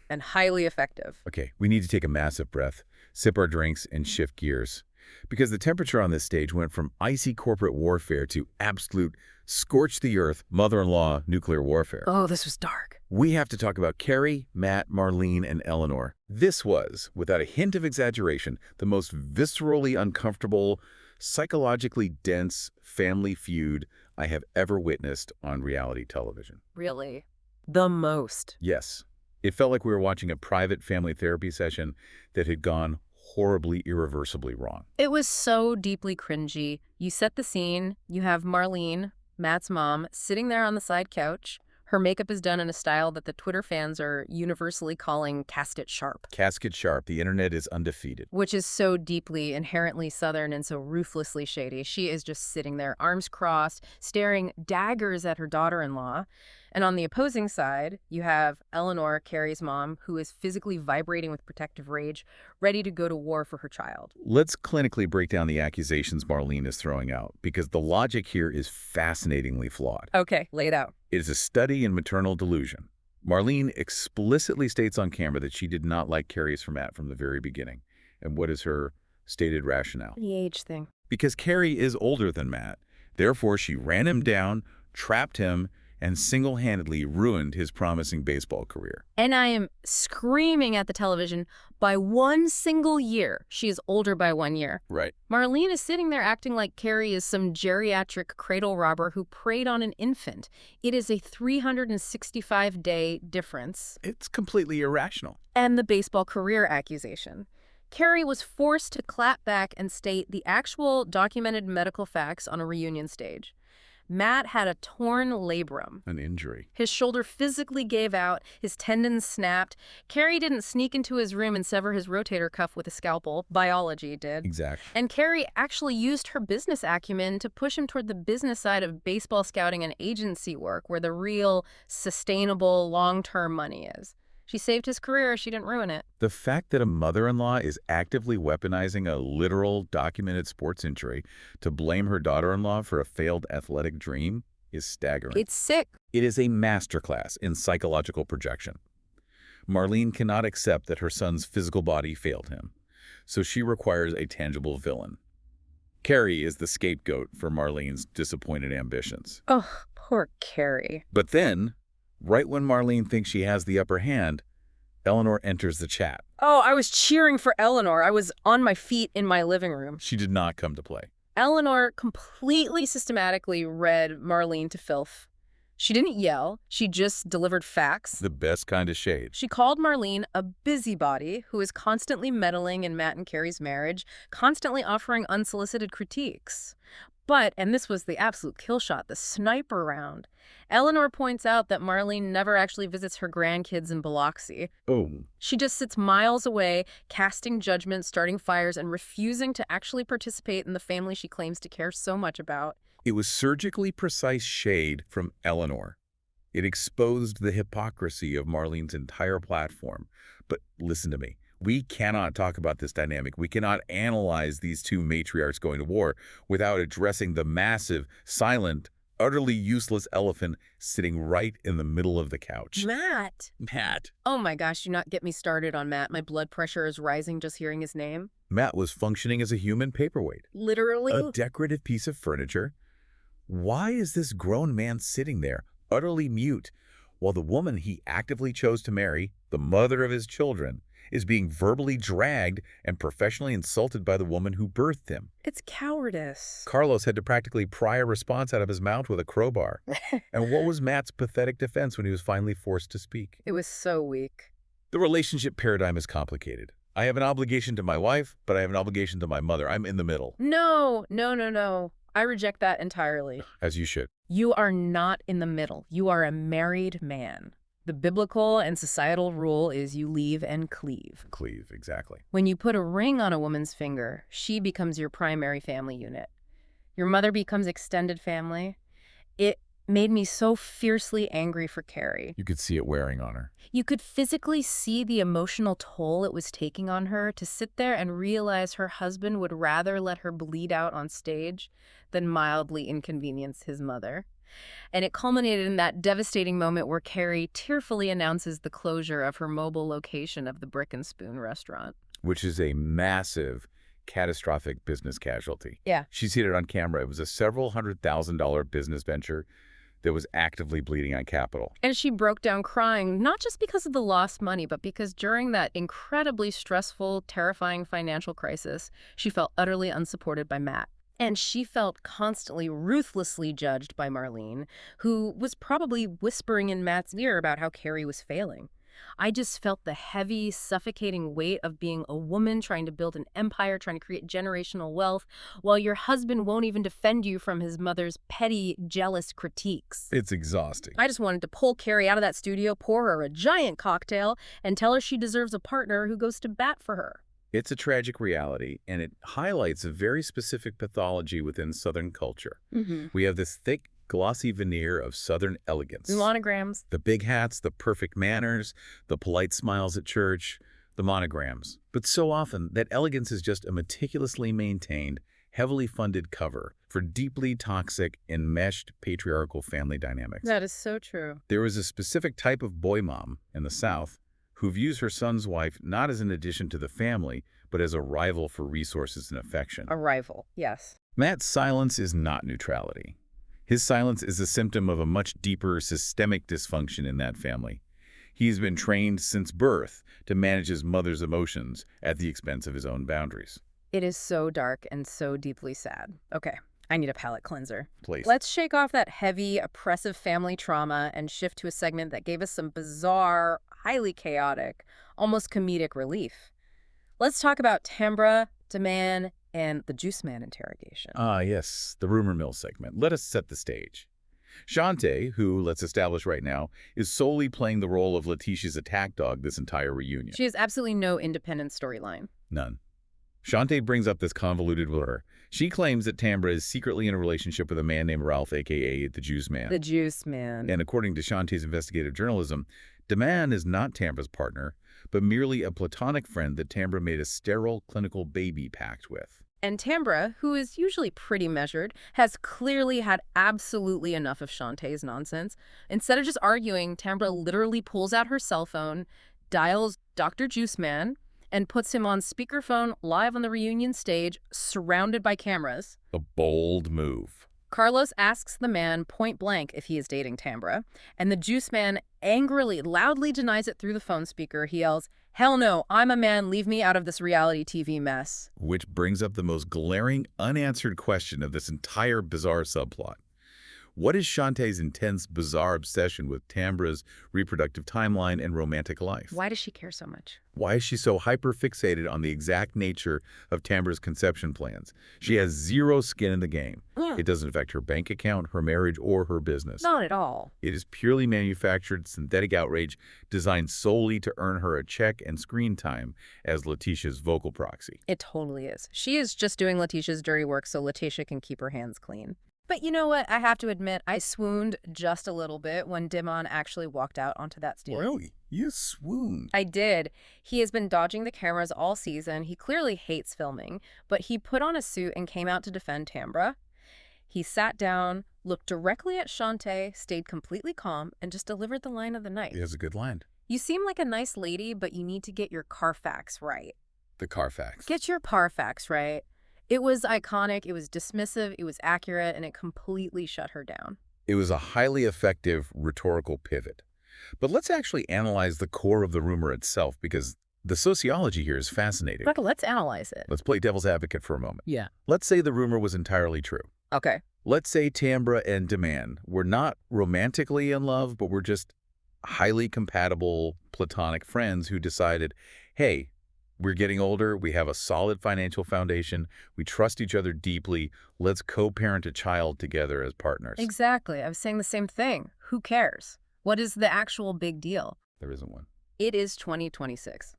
and highly effective. Okay, we need to take a massive breath, sip our drinks, and shift gears. Because the temperature on this stage went from icy corporate warfare to absolute scorch-the-earth, mother-in-law nuclear warfare. Oh, this was dark. We have to talk about Carrie, Matt, Marlene, and Eleanor. This was, without a hint of exaggeration, the most viscerally uncomfortable, psychologically dense family feud I have ever witnessed on reality television. Really? The most. Yes. It felt like we were watching a private family therapy session that had gone horribly, irreversibly wrong. It was so deeply cringy. You set the scene. You have Marlene, Matt's mom, sitting there on the side couch. Her makeup is done in a style that the Twitter fans are universally calling casket sharp. Casket sharp. The internet is undefeated. Which is so deeply, inherently Southern and so ruthlessly shady. She is just sitting there, arms crossed, staring daggers at her daughter-in-law. And on the opposing side, you have Eleanor, Carrie's mom, who is physically vibrating with protective rage, ready to go to war for her child. Let's clinically break down the accusations Marlene is throwing out, because the logic here is fascinatingly flawed. Okay, lay it out. It is a study in maternal delusion. Marlene explicitly states on camera that she did not like Carrie's for Matt from the very beginning. And what is her stated rationale? The age thing. Because Carrie is older than Matt. Therefore, she ran him down, trapped him, and single-handedly ruined his promising baseball career. And I am screaming at the television, by one single year, she is older by 1 year. Right. Marlene is sitting there acting like Carrie is some geriatric cradle robber who preyed on an infant. It is a 365-day difference. It's completely irrational. And the baseball career accusation. Carrie was forced to clap back and state the actual documented medical facts on a reunion stage. Matt had a torn labrum. An injury. His shoulder physically gave out, his tendons snapped. Carrie didn't sneak into his room and sever his rotator cuff with a scalpel. Biology did. Exactly. And Carrie actually used her business acumen to push him toward the business side of baseball scouting and agency work, where the real, sustainable, long-term money is. She saved his career. She didn't ruin it. The fact that a mother-in-law is actively weaponizing a literal documented sports injury to blame her daughter-in-law for a failed athletic dream is staggering. It's sick. It is a masterclass in psychological projection. Marlene cannot accept that her son's physical body failed him, so she requires a tangible villain. Carrie is the scapegoat for Marlene's disappointed ambitions. Oh, poor Carrie. But then, right when Marlene thinks she has the upper hand, Eleanor enters the chat. Oh, I was cheering for Eleanor. I was on my feet in my living room. She did not come to play. Eleanor completely systematically read Marlene to filth. She didn't yell. She just delivered facts. The best kind of shade. She called Marlene a busybody who is constantly meddling in Matt and Carrie's marriage, constantly offering unsolicited critiques. But, and this was the absolute kill shot, the sniper round, Eleanor points out that Marlene never actually visits her grandkids in Biloxi. Oh. She just sits miles away, casting judgment, starting fires, and refusing to actually participate in the family she claims to care so much about. It was surgically precise shade from Eleanor. It exposed the hypocrisy of Marlene's entire platform. But listen to me. We cannot talk about this dynamic. We cannot analyze these two matriarchs going to war without addressing the massive, silent, utterly useless elephant sitting right in the middle of the couch. Matt. Matt. Oh my gosh, do not get me started on Matt. My blood pressure is rising just hearing his name. Matt was functioning as a human paperweight. Literally. A decorative piece of furniture. Why is this grown man sitting there, utterly mute, while the woman he actively chose to marry, the mother of his children, is being verbally dragged and professionally insulted by the woman who birthed him? It's cowardice. Carlos had to practically pry a response out of his mouth with a crowbar. And what was Matt's pathetic defense when he was finally forced to speak? It was so weak. The relationship paradigm is complicated. I have an obligation to my wife, but I have an obligation to my mother. I'm in the middle. No. I reject that entirely. As you should. You are not in the middle. You are a married man. The biblical and societal rule is you leave and cleave. Cleave, exactly. When you put a ring on a woman's finger, she becomes your primary family unit. Your mother becomes extended family. It made me so fiercely angry for Carrie. You could see it wearing on her. You could physically see the emotional toll it was taking on her to sit there and realize her husband would rather let her bleed out on stage than mildly inconvenience his mother. And it culminated in that devastating moment where Carrie tearfully announces the closure of her mobile location of the Brick and Spoon restaurant. Which is a massive, catastrophic business casualty. Yeah. She seen it on camera. It was a several $100,000 business venture that was actively bleeding on capital. And she broke down crying, not just because of the lost money, but because during that incredibly stressful, terrifying financial crisis, she felt utterly unsupported by Matt. And she felt constantly, ruthlessly judged by Marlene, who was probably whispering in Matt's ear about how Carrie was failing. I just felt the heavy, suffocating weight of being a woman trying to build an empire, trying to create generational wealth, while your husband won't even defend you from his mother's petty, jealous critiques. It's exhausting. I just wanted to pull Carrie out of that studio, pour her a giant cocktail, and tell her she deserves a partner who goes to bat for her. It's a tragic reality, and it highlights a very specific pathology within Southern culture. We have this thick, glossy veneer of Southern elegance. Monograms. The big hats, the perfect manners, the polite smiles at church, the monograms. But so often, that elegance is just a meticulously maintained, heavily funded cover for deeply toxic, enmeshed patriarchal family dynamics. That is so true. There is a specific type of boy mom in the South who views her son's wife not as an addition to the family, but as a rival for resources and affection. A rival, yes. Matt's silence is not neutrality. His silence is a symptom of a much deeper systemic dysfunction in that family. He's been trained since birth to manage his mother's emotions at the expense of his own boundaries. It is so dark and so deeply sad. Okay, I need a palate cleanser. Please. Let's shake off that heavy, oppressive family trauma and shift to a segment that gave us some bizarre, highly chaotic, almost comedic relief. Let's talk about Tambra, DeMann, and the Juice Man interrogation. Ah, yes, the rumor mill segment. Let us set the stage. Shantae, who, let's establish right now, is solely playing the role of Letitia's attack dog this entire reunion. She has absolutely no independent storyline. None. Shantae brings up this convoluted lure. She claims that Tambra is secretly in a relationship with a man named Ralph, a.k.a. the Juice Man. The Juice Man. And according to Shantae's investigative journalism, DeMann is not Tambra's partner, but merely a platonic friend that Tambra made a sterile clinical baby pact with. And Tambra, who is usually pretty measured, has clearly had absolutely enough of Shantae's nonsense. Instead of just arguing, Tambra literally pulls out her cell phone, dials Dr. Juice Man, and puts him on speakerphone live on the reunion stage, surrounded by cameras. A bold move. Carlos asks the man point blank if he is dating Tambra, and the Juice Man angrily, loudly denies it through the phone speaker. He yells, "Hell no, I'm a man, leave me out of this reality TV mess." Which brings up the most glaring, unanswered question of this entire bizarre subplot. What is Shantae's intense, bizarre obsession with Tambra's reproductive timeline and romantic life? Why does she care so much? Why is she so hyper-fixated on the exact nature of Tambra's conception plans? She has zero skin in the game. It doesn't affect her bank account, her marriage, or her business. Not at all. It is purely manufactured, synthetic outrage designed solely to earn her a check and screen time as Lateshia's vocal proxy. It totally is. She is just doing Lateshia's dirty work so Lateshia can keep her hands clean. But you know what? I have to admit, I swooned just a little bit when Dimon actually walked out onto that stage. Really? You swooned? I did. He has been dodging the cameras all season. He clearly hates filming, but he put on a suit and came out to defend Tambra. He sat down, looked directly at Shantae, stayed completely calm, and just delivered the line of the night. He has a good line. You seem like a nice lady, but you need to get your Carfax right. The Carfax. Get your Carfax right. It was iconic, it was dismissive, it was accurate, and it completely shut her down. It was a highly effective rhetorical pivot. But let's actually analyze the core of the rumor itself, because the sociology here is fascinating. Rebecca, let's analyze it. Let's play devil's advocate for a moment. Yeah. Let's say the rumor was entirely true. Okay. Let's say Tambra and DeMann were not romantically in love, but were just highly compatible platonic friends who decided, hey, we're getting older, we have a solid financial foundation, we trust each other deeply, let's co-parent a child together as partners. Exactly. I was saying the same thing. Who cares? What is the actual big deal? There isn't one. It is 2026.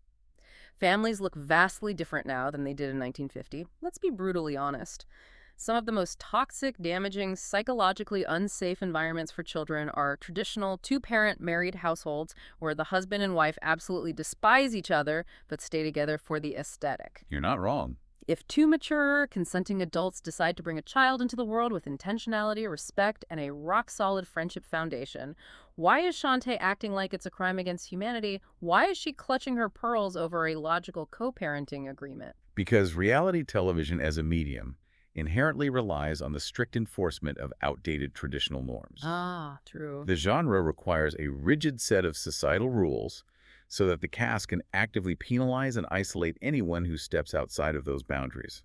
Families look vastly different now than they did in 1950. Let's be brutally honest. Some of the most toxic, damaging, psychologically unsafe environments for children are traditional two-parent married households where the husband and wife absolutely despise each other but stay together for the aesthetic. You're not wrong. If two mature, consenting adults decide to bring a child into the world with intentionality, respect, and a rock-solid friendship foundation, why is Shantae acting like it's a crime against humanity? Why is she clutching her pearls over a logical co-parenting agreement? Because reality television as a medium inherently relies on the strict enforcement of outdated traditional norms. Ah, true. The genre requires a rigid set of societal rules so that the cast can actively penalize and isolate anyone who steps outside of those boundaries.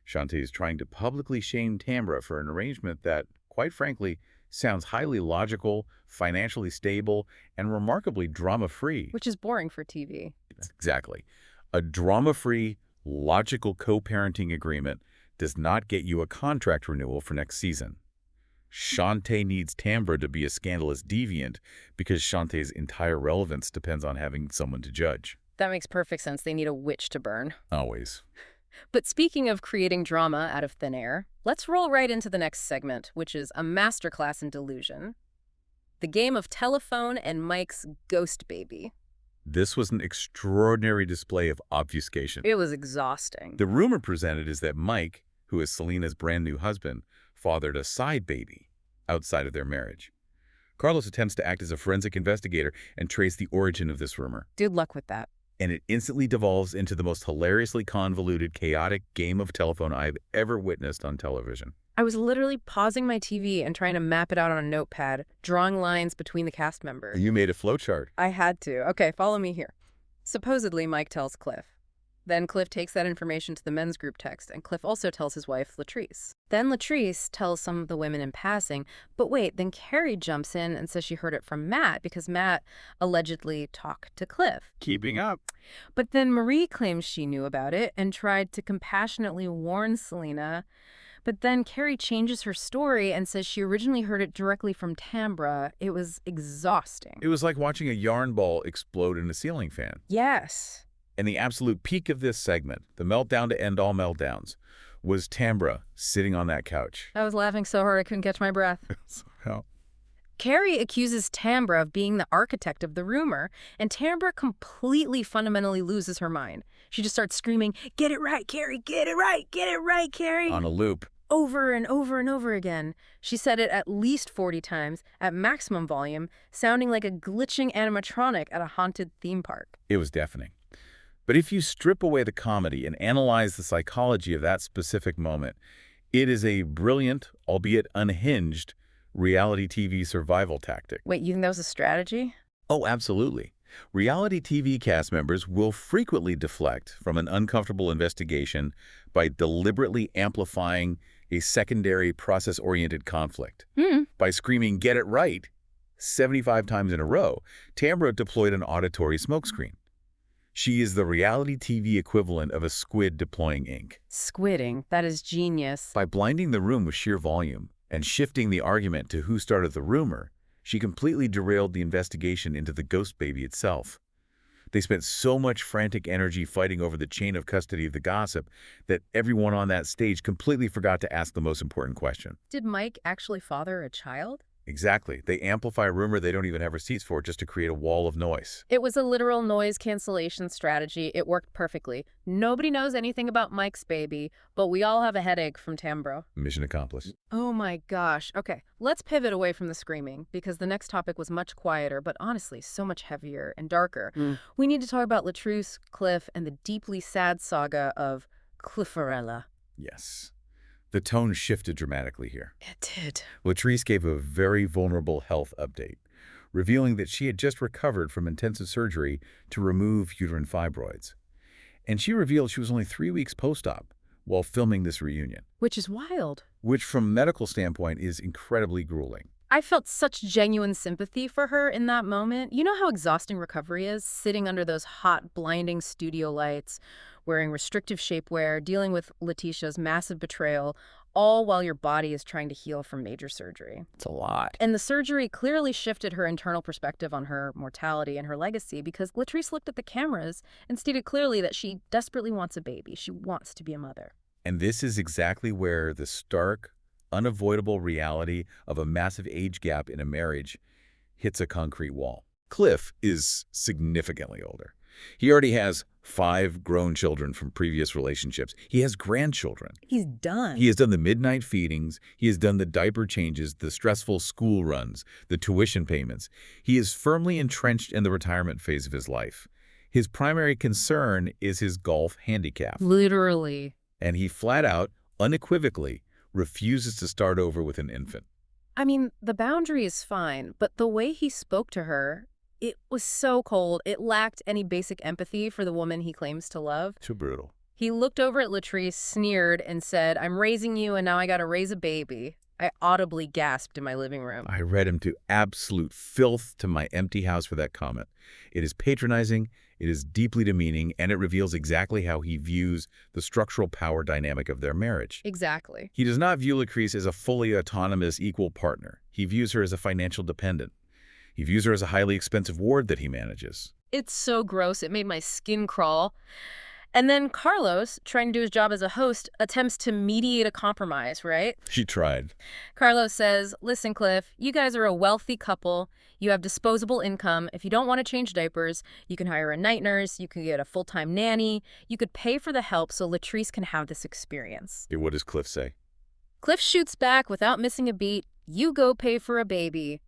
Shantae is trying to publicly shame Tambra for an arrangement that, quite frankly, sounds highly logical, financially stable, and remarkably drama-free. Which is boring for TV. Exactly. A drama-free, logical co-parenting agreement does not get you a contract renewal for next season. Shantae needs Tambra to be a scandalous deviant because Shantae's entire relevance depends on having someone to judge. That makes perfect sense. They need a witch to burn. Always. But speaking of creating drama out of thin air, let's roll right into the next segment, which is a masterclass in delusion. The game of telephone and Mike's ghost baby. This was an extraordinary display of obfuscation. It was exhausting. The rumor presented is that Mike, who is Selena's brand new husband, fathered a side baby outside of their marriage. Carlos attempts to act as a forensic investigator and trace the origin of this rumor. Good luck with that. And it instantly devolves into the most hilariously convoluted, chaotic game of telephone I've ever witnessed on television. I was literally pausing my TV and trying to map it out on a notepad, drawing lines between the cast members. You made a flowchart. I had to. Okay, follow me here. Supposedly, Mike tells Cliff. Then Cliff takes that information to the men's group text, and Cliff also tells his wife, Latrice. Then Latrice tells some of the women in passing, but wait, then Carrie jumps in and says she heard it from Matt because Matt allegedly talked to Cliff. Keeping up. But then Marie claims she knew about it and tried to compassionately warn Selena. But then Carrie changes her story and says she originally heard it directly from Tambra. It was exhausting. It was like watching a yarn ball explode in a ceiling fan. Yes. And the absolute peak of this segment, the meltdown to end all meltdowns, was Tambra sitting on that couch. I was laughing so hard I couldn't catch my breath. Somehow. Carrie accuses Tambra of being the architect of the rumor, and Tambra completely fundamentally loses her mind. She just starts screaming, "Get it right, Carrie! Get it right! Get it right, Carrie!" On a loop. Over and over and over again. She said it at least 40 times, at maximum volume, sounding like a glitching animatronic at a haunted theme park. It was deafening. But if you strip away the comedy and analyze the psychology of that specific moment, it is a brilliant, albeit unhinged, reality TV survival tactic. Wait, you think that was a strategy? Oh, absolutely. Reality TV cast members will frequently deflect from an uncomfortable investigation by deliberately amplifying a secondary process-oriented conflict. By screaming, "Get it right," 75 times in a row, Tambra deployed an auditory smokescreen. She is the reality TV equivalent of a squid deploying ink. Squidding. That is genius. By blinding the room with sheer volume and shifting the argument to who started the rumor, she completely derailed the investigation into the ghost baby itself. They spent so much frantic energy fighting over the chain of custody of the gossip that everyone on that stage completely forgot to ask the most important question. Did Mike actually father a child? Exactly. They amplify a rumor they don't even have receipts for just to create a wall of noise. It was a literal noise cancellation strategy. It worked perfectly. Nobody knows anything about Mike's baby, but we all have a headache from Tambra. Mission accomplished. Oh my gosh. Okay, let's pivot away from the screaming, because the next topic was much quieter, but honestly so much heavier and darker. We need to talk about Latrice, Cliff, and the deeply sad saga of Cliffarella. Yes. The tone shifted dramatically here. It did. Latrice gave a very vulnerable health update, revealing that she had just recovered from intensive surgery to remove uterine fibroids. And she revealed she was only 3 weeks post-op while filming this reunion. Which is wild. Which, from a medical standpoint, is incredibly grueling. I felt such genuine sympathy for her in that moment. You know how exhausting recovery is? Sitting under those hot, blinding studio lights, wearing restrictive shapewear, dealing with Letitia's massive betrayal, all while your body is trying to heal from major surgery. It's a lot. And the surgery clearly shifted her internal perspective on her mortality and her legacy, because Latrice looked at the cameras and stated clearly that she desperately wants a baby. She wants to be a mother. And this is exactly where the stark, unavoidable reality of a massive age gap in a marriage hits a concrete wall. Cliff is significantly older. He already has 5 grown children from previous relationships. He has grandchildren. He's done. He has done the midnight feedings. He has done the diaper changes, the stressful school runs, the tuition payments. He is firmly entrenched in the retirement phase of his life. His primary concern is his golf handicap. Literally. And he flat out, unequivocally, refuses to start over with an infant. I mean, the boundary is fine, but the way he spoke to her, it was so cold. It lacked any basic empathy for the woman he claims to love. Too brutal. He looked over at Latrice, sneered, and said, "I'm raising you, and now I gotta raise a baby." I audibly gasped in my living room. I read him to absolute filth to my empty house for that comment. It is patronizing, it is deeply demeaning, and it reveals exactly how he views the structural power dynamic of their marriage. Exactly. He does not view Latrice as a fully autonomous equal partner. He views her as a financial dependent. He views her as a highly expensive ward that he manages. It's so gross. It made my skin crawl. And then Carlos, trying to do his job as a host, attempts to mediate a compromise, right? She tried. Carlos says, "Listen, Cliff, you guys are a wealthy couple. You have disposable income. If you don't want to change diapers, you can hire a night nurse. You can get a full-time nanny. You could pay for the help so Latrice can have this experience." What does Cliff say? Cliff shoots back without missing a beat. "You go pay for a baby.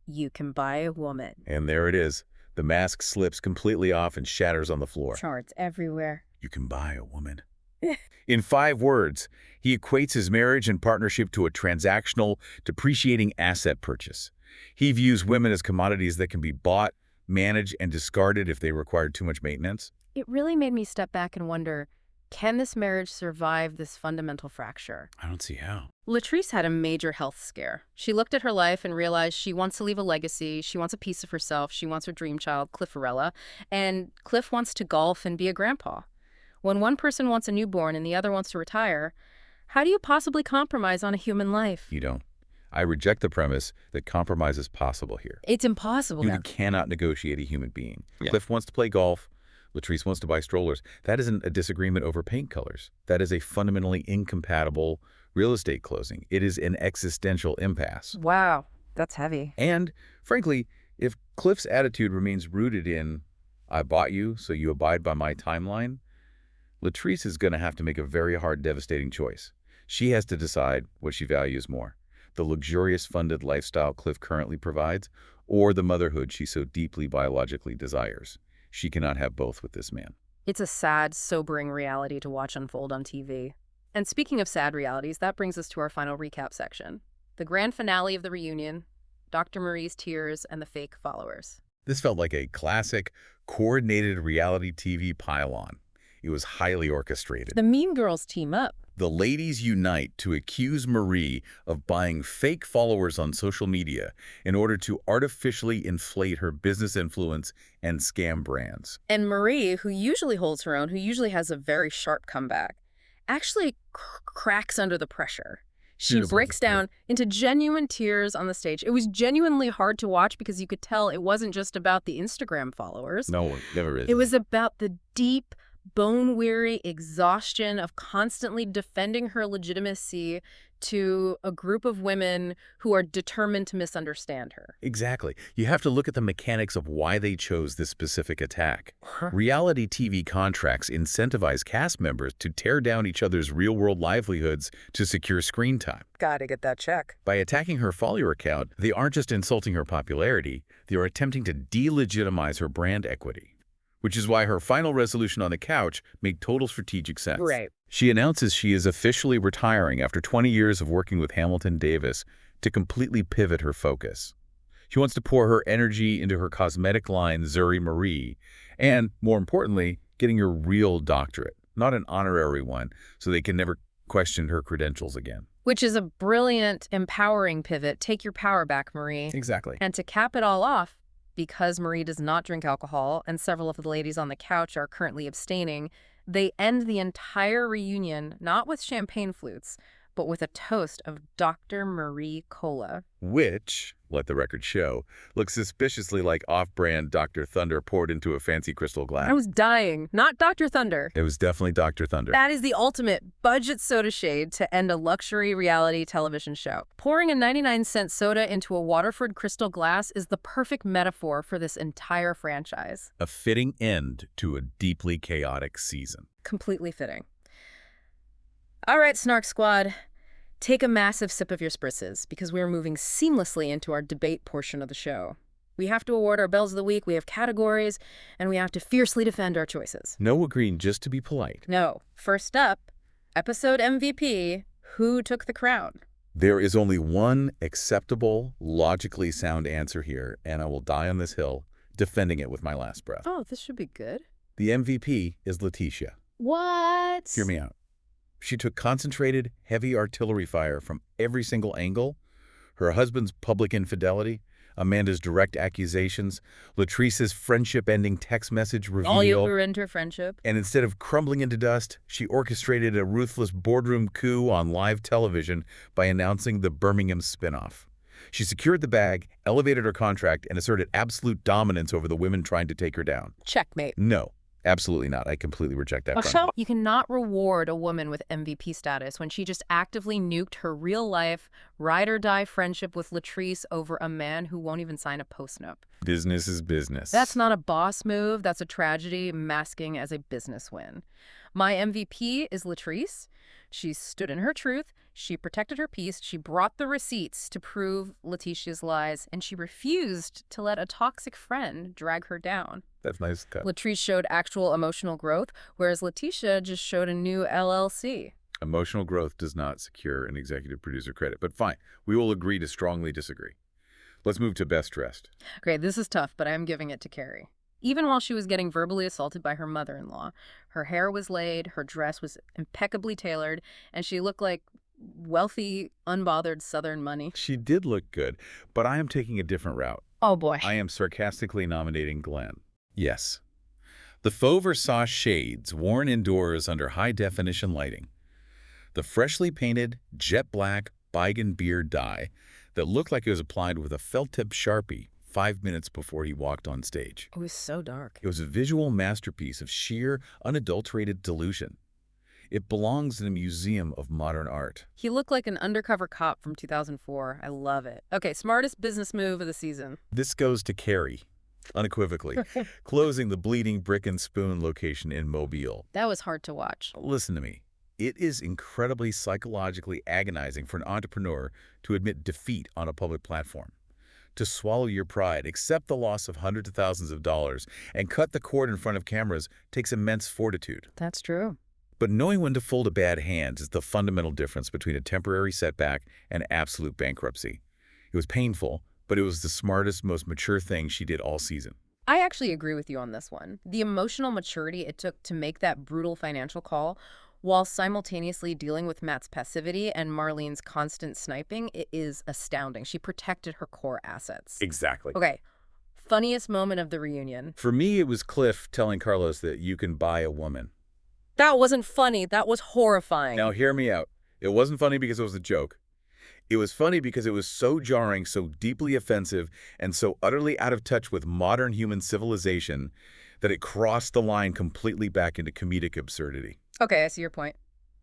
You can buy a woman." And there it is. The mask slips completely off and shatters on the floor. Charts everywhere. You can buy a woman. In 5 words, he equates his marriage and partnership to a transactional, depreciating asset purchase. He views women as commodities that can be bought, managed, and discarded if they require too much maintenance. It really made me step back and wonder, can this marriage survive this fundamental fracture? I don't see how. Latrice had a major health scare. She looked at her life and realized she wants to leave a legacy. She wants a piece of herself. She wants her dream child, Cliffarella. And Cliff wants to golf and be a grandpa. When one person wants a newborn and the other wants to retire, how do you possibly compromise on a human life? You don't. I reject the premise that compromise is possible here. It's impossible. You cannot negotiate a human being. Yeah. Cliff wants to play golf. Latrice wants to buy strollers. That isn't a disagreement over paint colors. That is a fundamentally incompatible real estate closing. It is an existential impasse. Wow. That's heavy. And, frankly, if Cliff's attitude remains rooted in, I bought you, so you abide by my timeline, Latrice is going to have to make a very hard, devastating choice. She has to decide what she values more, the luxurious funded lifestyle Cliff currently provides, or the motherhood she so deeply biologically desires. She cannot have both with this man. It's a sad, sobering reality to watch unfold on TV. And speaking of sad realities, that brings us to our final recap section. The grand finale of the reunion, Dr. Marie's tears, and the fake followers. This felt like a classic, coordinated reality TV pile-on. It was highly orchestrated. The Mean Girls team up. The ladies unite to accuse Marie of buying fake followers on social media in order to artificially inflate her business influence and scam brands. And Marie, who usually holds her own, who usually has a very sharp comeback, actually cracks under the pressure. She breaks down into genuine tears on the stage. It was genuinely hard to watch because you could tell it wasn't just about the Instagram followers. No, it never is. It was about the deep, bone-weary exhaustion of constantly defending her legitimacy to a group of women who are determined to misunderstand her. Exactly. You have to look at the mechanics of why they chose this specific attack. Reality TV contracts incentivize cast members to tear down each other's real-world livelihoods to secure screen time. Gotta get that check. By attacking her follower account, they aren't just insulting her popularity, they are attempting to delegitimize her brand equity. Which is why her final resolution on the couch made total strategic sense. Right. She announces she is officially retiring after 20 years of working with Hamilton Davis to completely pivot her focus. She wants to pour her energy into her cosmetic line, Zuri Marie, and, more importantly, getting her real doctorate, not an honorary one, so they can never question her credentials again. Which is a brilliant, empowering pivot. Take your power back, Marie. Exactly. And to cap it all off, because Marie does not drink alcohol and several of the ladies on the couch are currently abstaining, they end the entire reunion not with champagne flutes, but with a toast of Dr. Marie Cola. Which, let the record show, looks suspiciously like off-brand Dr. Thunder poured into a fancy crystal glass. I was dying. Not Dr. Thunder. It was definitely Dr. Thunder. That is the ultimate budget soda shade to end a luxury reality television show. Pouring a 99-cent soda into a Waterford crystal glass is the perfect metaphor for this entire franchise. A fitting end to a deeply chaotic season. Completely fitting. All right, Snark Squad. Take a massive sip of your spritzes, because we're moving seamlessly into our debate portion of the show. We have to award our Bells of the Week, we have categories, and we have to fiercely defend our choices. No agreeing just to be polite. No. First up, episode MVP, who took the crown? There is only one acceptable, logically sound answer here, and I will die on this hill, defending it with my last breath. Oh, this should be good. The MVP is Lateshia. What? Hear me out. She took concentrated, heavy artillery fire from every single angle. Her husband's public infidelity, Amanda's direct accusations, Latrice's friendship-ending text message reveal. All you ruined her friendship. And instead of crumbling into dust, she orchestrated a ruthless boardroom coup on live television by announcing the Birmingham spinoff. She secured the bag, elevated her contract, and asserted absolute dominance over the women trying to take her down. Checkmate. No. Absolutely not. I completely reject that front. You cannot reward a woman with MVP status when she just actively nuked her real-life, ride-or-die friendship with Latrice over a man who won't even sign a postnup. Business is business. That's not a boss move. That's a tragedy masking as a business win. My MVP is Latrice. She stood in her truth. She protected her peace. She brought the receipts to prove Letitia's lies, and she refused to let a toxic friend drag her down. That's nice cut. Latrice showed actual emotional growth, whereas Lateshia just showed a new LLC. Emotional growth does not secure an executive producer credit, but fine. We will agree to strongly disagree. Let's move to best dressed. Great, this is tough, but I'm giving it to Carrie. Even while she was getting verbally assaulted by her mother-in-law, her hair was laid, her dress was impeccably tailored, and she looked like wealthy, unbothered Southern money. She did look good, but I am taking a different route. Oh, boy. I am sarcastically nominating Glenn. Yes. The faux Versace shades worn indoors under high-definition lighting. The freshly painted, jet black, Beigen beard dye that looked like it was applied with a felt-tip Sharpie 5 minutes before he walked on stage. It was so dark. It was a visual masterpiece of sheer, unadulterated delusion. It belongs in a museum of modern art. He looked like an undercover cop from 2004. I love it. Okay, smartest business move of the season. This goes to Carrie, unequivocally, closing the Bleeding Brick and Spoon location in Mobile. That was hard to watch. Listen to me. It is incredibly psychologically agonizing for an entrepreneur to admit defeat on a public platform. To swallow your pride, accept the loss of hundreds of thousands of dollars, and cut the cord in front of cameras takes immense fortitude. That's true. But knowing when to fold a bad hand is the fundamental difference between a temporary setback and absolute bankruptcy. It was painful, but it was the smartest, most mature thing she did all season. I actually agree with you on this one. The emotional maturity it took to make that brutal financial call while simultaneously dealing with Matt's passivity and Marlene's constant sniping, it is astounding. She protected her core assets. Exactly. Okay, funniest moment of the reunion. For me, it was Cliff telling Carlos that you can buy a woman. That wasn't funny. That was horrifying. Now, hear me out. It wasn't funny because it was a joke. It was funny because it was so jarring, so deeply offensive, and so utterly out of touch with modern human civilization that it crossed the line completely back into comedic absurdity. Okay, I see your point.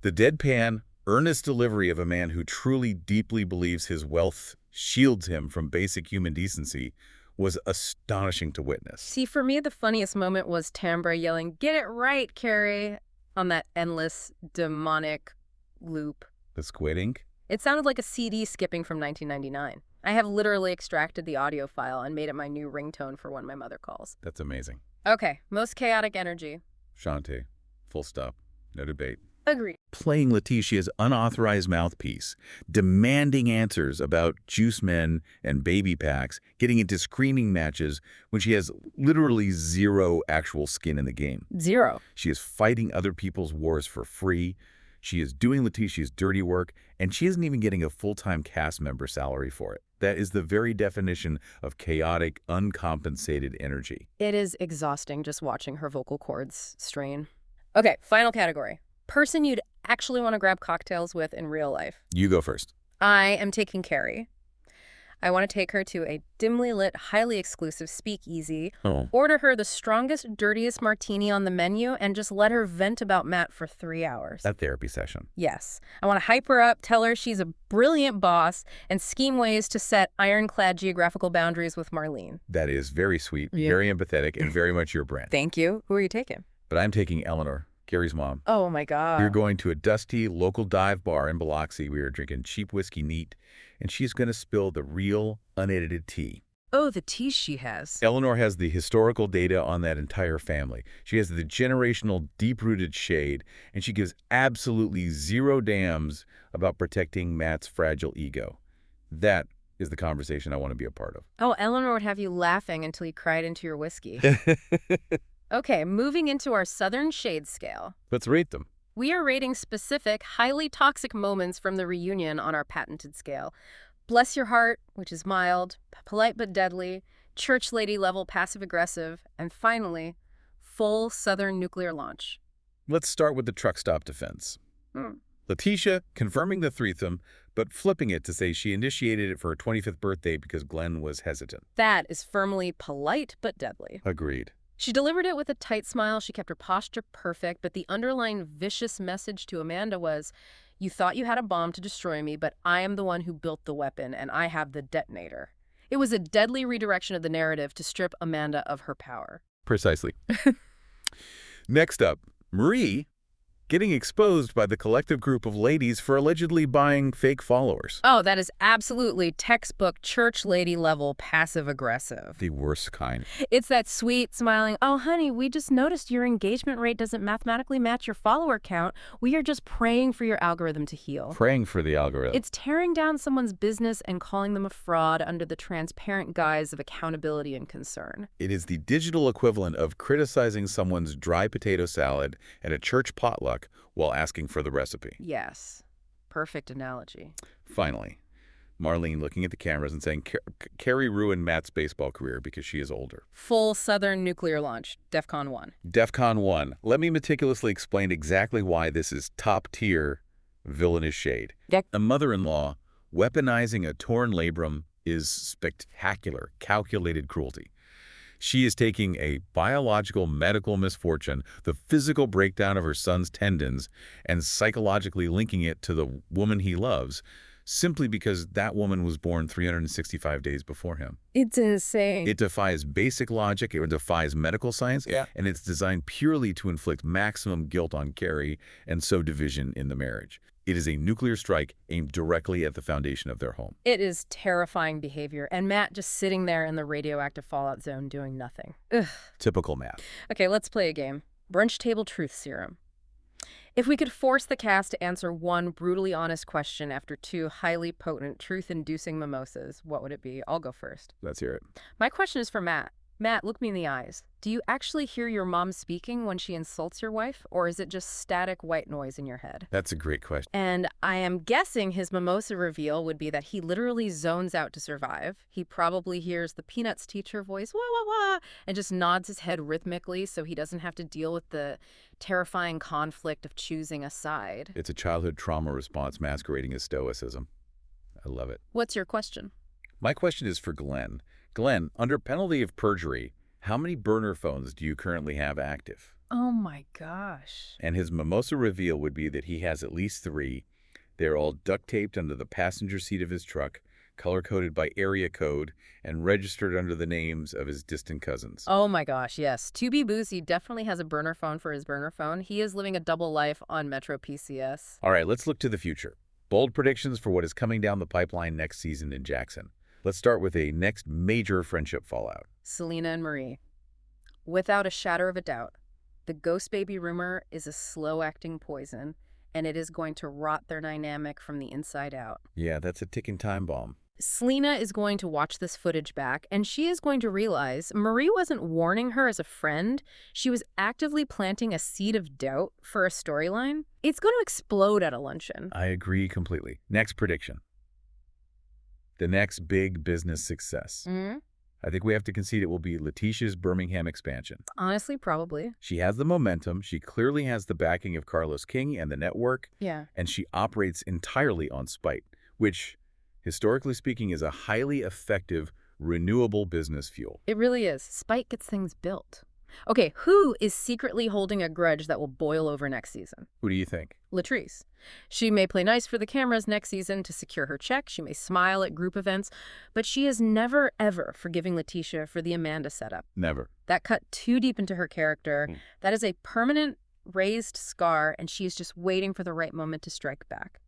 The deadpan, earnest delivery of a man who truly deeply believes his wealth shields him from basic human decency was astonishing to witness. See, for me, the funniest moment was Tambra yelling, "Get it right, Carrie," on that endless, demonic loop. The squid ink? It sounded like a CD skipping from 1999. I have literally extracted the audio file and made it my new ringtone for when my mother calls. That's amazing. Okay, most chaotic energy. Shantae. Full stop. No debate. Agreed. Playing Letitia's unauthorized mouthpiece, demanding answers about juice men and baby packs, getting into screaming matches when she has literally zero actual skin in the game. Zero. She is fighting other people's wars for free. She is doing Letitia's dirty work, and she isn't even getting a full-time cast member salary for it. That is the very definition of chaotic, uncompensated energy. It is exhausting just watching her vocal cords strain. Okay, final category. Person you'd actually want to grab cocktails with in real life. You go first. I am taking Carrie. I want to take her to a dimly lit, highly exclusive speakeasy, order her the strongest, dirtiest martini on the menu, and just let her vent about Matt for 3 hours. That therapy session. Yes. I want to hype her up, tell her she's a brilliant boss, and scheme ways to set ironclad geographical boundaries with Marlene. That is very sweet, very empathetic, and very much your brand. Thank you. Who are you taking? But I'm taking Eleanor, Carrie's mom. Oh, my God. We're going to a dusty local dive bar in Biloxi. We are drinking cheap whiskey neat, and she's going to spill the real, unedited tea. Oh, the tea she has. Eleanor has the historical data on that entire family. She has the generational, deep-rooted shade, and she gives absolutely zero damns about protecting Matt's fragile ego. That is the conversation I want to be a part of. Oh, Eleanor would have you laughing until you cried into your whiskey. Okay, moving into our Southern Shade Scale. Let's rate them. We are rating specific, highly toxic moments from the reunion on our patented scale. Bless your heart, which is mild, polite but deadly, church lady level passive-aggressive, and finally, full Southern nuclear launch. Let's start with the truck stop defense. Lateshia confirming the threesome, but flipping it to say she initiated it for her 25th birthday because Glenn was hesitant. That is firmly polite but deadly. Agreed. She delivered it with a tight smile. She kept her posture perfect, but the underlying vicious message to Amanda was, you thought you had a bomb to destroy me, but I am the one who built the weapon, and I have the detonator. It was a deadly redirection of the narrative to strip Amanda of her power. Precisely. Next up, Marie getting exposed by the collective group of ladies for allegedly buying fake followers. Oh, that is absolutely textbook church lady level passive-aggressive. The worst kind. It's that sweet, smiling, oh, honey, we just noticed your engagement rate doesn't mathematically match your follower count. We are just praying for your algorithm to heal. Praying for the algorithm. It's tearing down someone's business and calling them a fraud under the transparent guise of accountability and concern. It is the digital equivalent of criticizing someone's dry potato salad at a church potluck while asking for the recipe. Yes. Perfect analogy. Finally, Marlene looking at the cameras and saying, Carrie ruined Matt's baseball career because she is older. Full Southern nuclear launch. DEFCON 1. DEFCON 1. Let me meticulously explain exactly why this is top-tier villainous shade. A mother-in-law weaponizing a torn labrum is spectacular, calculated cruelty. She is taking a biological medical misfortune, the physical breakdown of her son's tendons, and psychologically linking it to the woman he loves, simply because that woman was born 365 days before him. It's insane. It defies basic logic, it defies medical science, and it's designed purely to inflict maximum guilt on Carrie and sow division in the marriage. It is a nuclear strike aimed directly at the foundation of their home. It is terrifying behavior, and Matt just sitting there in the radioactive fallout zone doing nothing. Ugh. Typical Matt. Okay, let's play a game. Brunch table truth serum. If we could force the cast to answer one brutally honest question after two highly potent, truth-inducing mimosas, what would it be? I'll go first. Let's hear it. My question is for Matt. Matt, look me in the eyes. Do you actually hear your mom speaking when she insults your wife, or is it just static white noise in your head? That's a great question. And I am guessing his mimosa reveal would be that he literally zones out to survive. He probably hears the Peanuts teacher voice, wah, wah, wah, and just nods his head rhythmically so he doesn't have to deal with the terrifying conflict of choosing a side. It's a childhood trauma response masquerading as stoicism. I love it. What's your question? My question is for Glenn. Glenn, under penalty of perjury, how many burner phones do you currently have active? Oh my gosh. And his mimosa reveal would be that he has at least 3. They're all duct taped under the passenger seat of his truck, color-coded by area code, and registered under the names of his distant cousins. Oh my gosh, yes. 2B Boozy definitely has a burner phone for his burner phone. He is living a double life on Metro PCS. All right, let's look to the future. Bold predictions for what is coming down the pipeline next season in Jackson. Let's start with a next major friendship fallout. Selena and Marie. Without a shadow of a doubt, the ghost baby rumor is a slow-acting poison, and it is going to rot their dynamic from the inside out. Yeah, that's a ticking time bomb. Selena is going to watch this footage back, and she is going to realize Marie wasn't warning her as a friend. She was actively planting a seed of doubt for a storyline. It's going to explode at a luncheon. I agree completely. Next prediction. The next big business success. I think we have to concede it will be Letitia's Birmingham expansion. Honestly, probably. She has the momentum. She clearly has the backing of Carlos King and the network. Yeah. And she operates entirely on spite, which, historically speaking, is a highly effective, renewable business fuel. It really is. Spite gets things built. Okay, who is secretly holding a grudge that will boil over next season? Who do you think? Latrice. She may play nice for the cameras next season to secure her check. She may smile at group events, but she is never, ever forgiving Letitia for the Amanda setup. Never. That cut too deep into her character. That is a permanent raised scar, and she is just waiting for the right moment to strike back.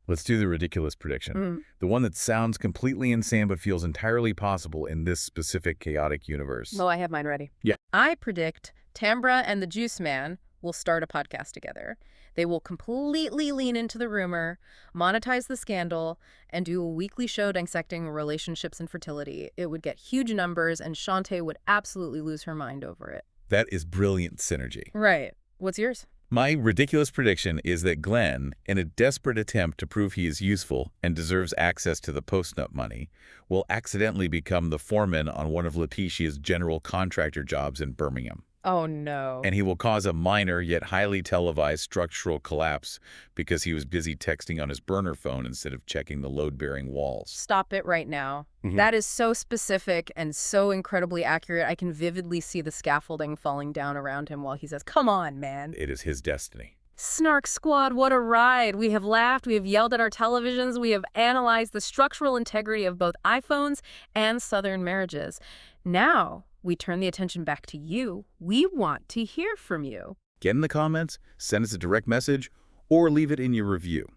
Let's do the ridiculous prediction. The one that sounds completely insane but feels entirely possible in this specific chaotic universe. Well, I have mine ready. Yeah. I predict Tambra and the Juice Man will start a podcast together. They will completely lean into the rumor, monetize the scandal, and do a weekly show dissecting relationships and fertility. It would get huge numbers, and Shantae would absolutely lose her mind over it. That is brilliant synergy. Right. What's yours? My ridiculous prediction is that Glenn, in a desperate attempt to prove he is useful and deserves access to the post-nup money, will accidentally become the foreman on one of Letitia's general contractor jobs in Birmingham. Oh, no. And he will cause a minor yet highly televised structural collapse because he was busy texting on his burner phone instead of checking the load-bearing walls. Stop it right now. That is so specific and so incredibly accurate. I can vividly see the scaffolding falling down around him while he says, "Come on, man." It is his destiny. Snark Squad, what a ride. We have laughed, we have yelled at our televisions, we have analyzed the structural integrity of both iPhones and Southern marriages. Now, we turn the attention back to you. We want to hear from you. Get in the comments, send us a direct message, or leave it in your review.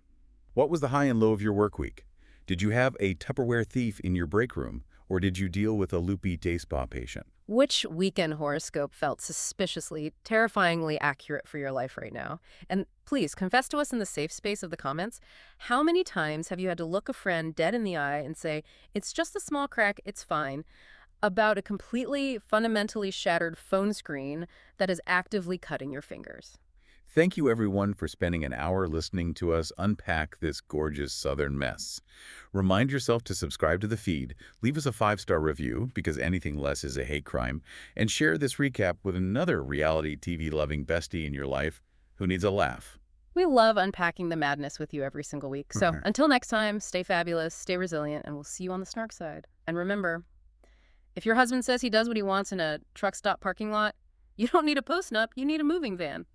What was the high and low of your work week? Did you have a Tupperware thief in your break room, or did you deal with a loopy day spa patient? Which weekend horoscope felt suspiciously, terrifyingly accurate for your life right now? And please, confess to us in the safe space of the comments, how many times have you had to look a friend dead in the eye and say, "It's just a small crack, it's fine," about a completely, fundamentally shattered phone screen that is actively cutting your fingers? Thank you, everyone, for spending an hour listening to us unpack this gorgeous Southern mess. Remind yourself to subscribe to the feed, leave us a 5-star review, because anything less is a hate crime, and share this recap with another reality TV-loving bestie in your life who needs a laugh. We love unpacking the madness with you every single week. So until next time, stay fabulous, stay resilient, and we'll see you on the Snark side. And remember, If your husband says he does what he wants in a truck stop parking lot, you don't need a postnup, you need a moving van.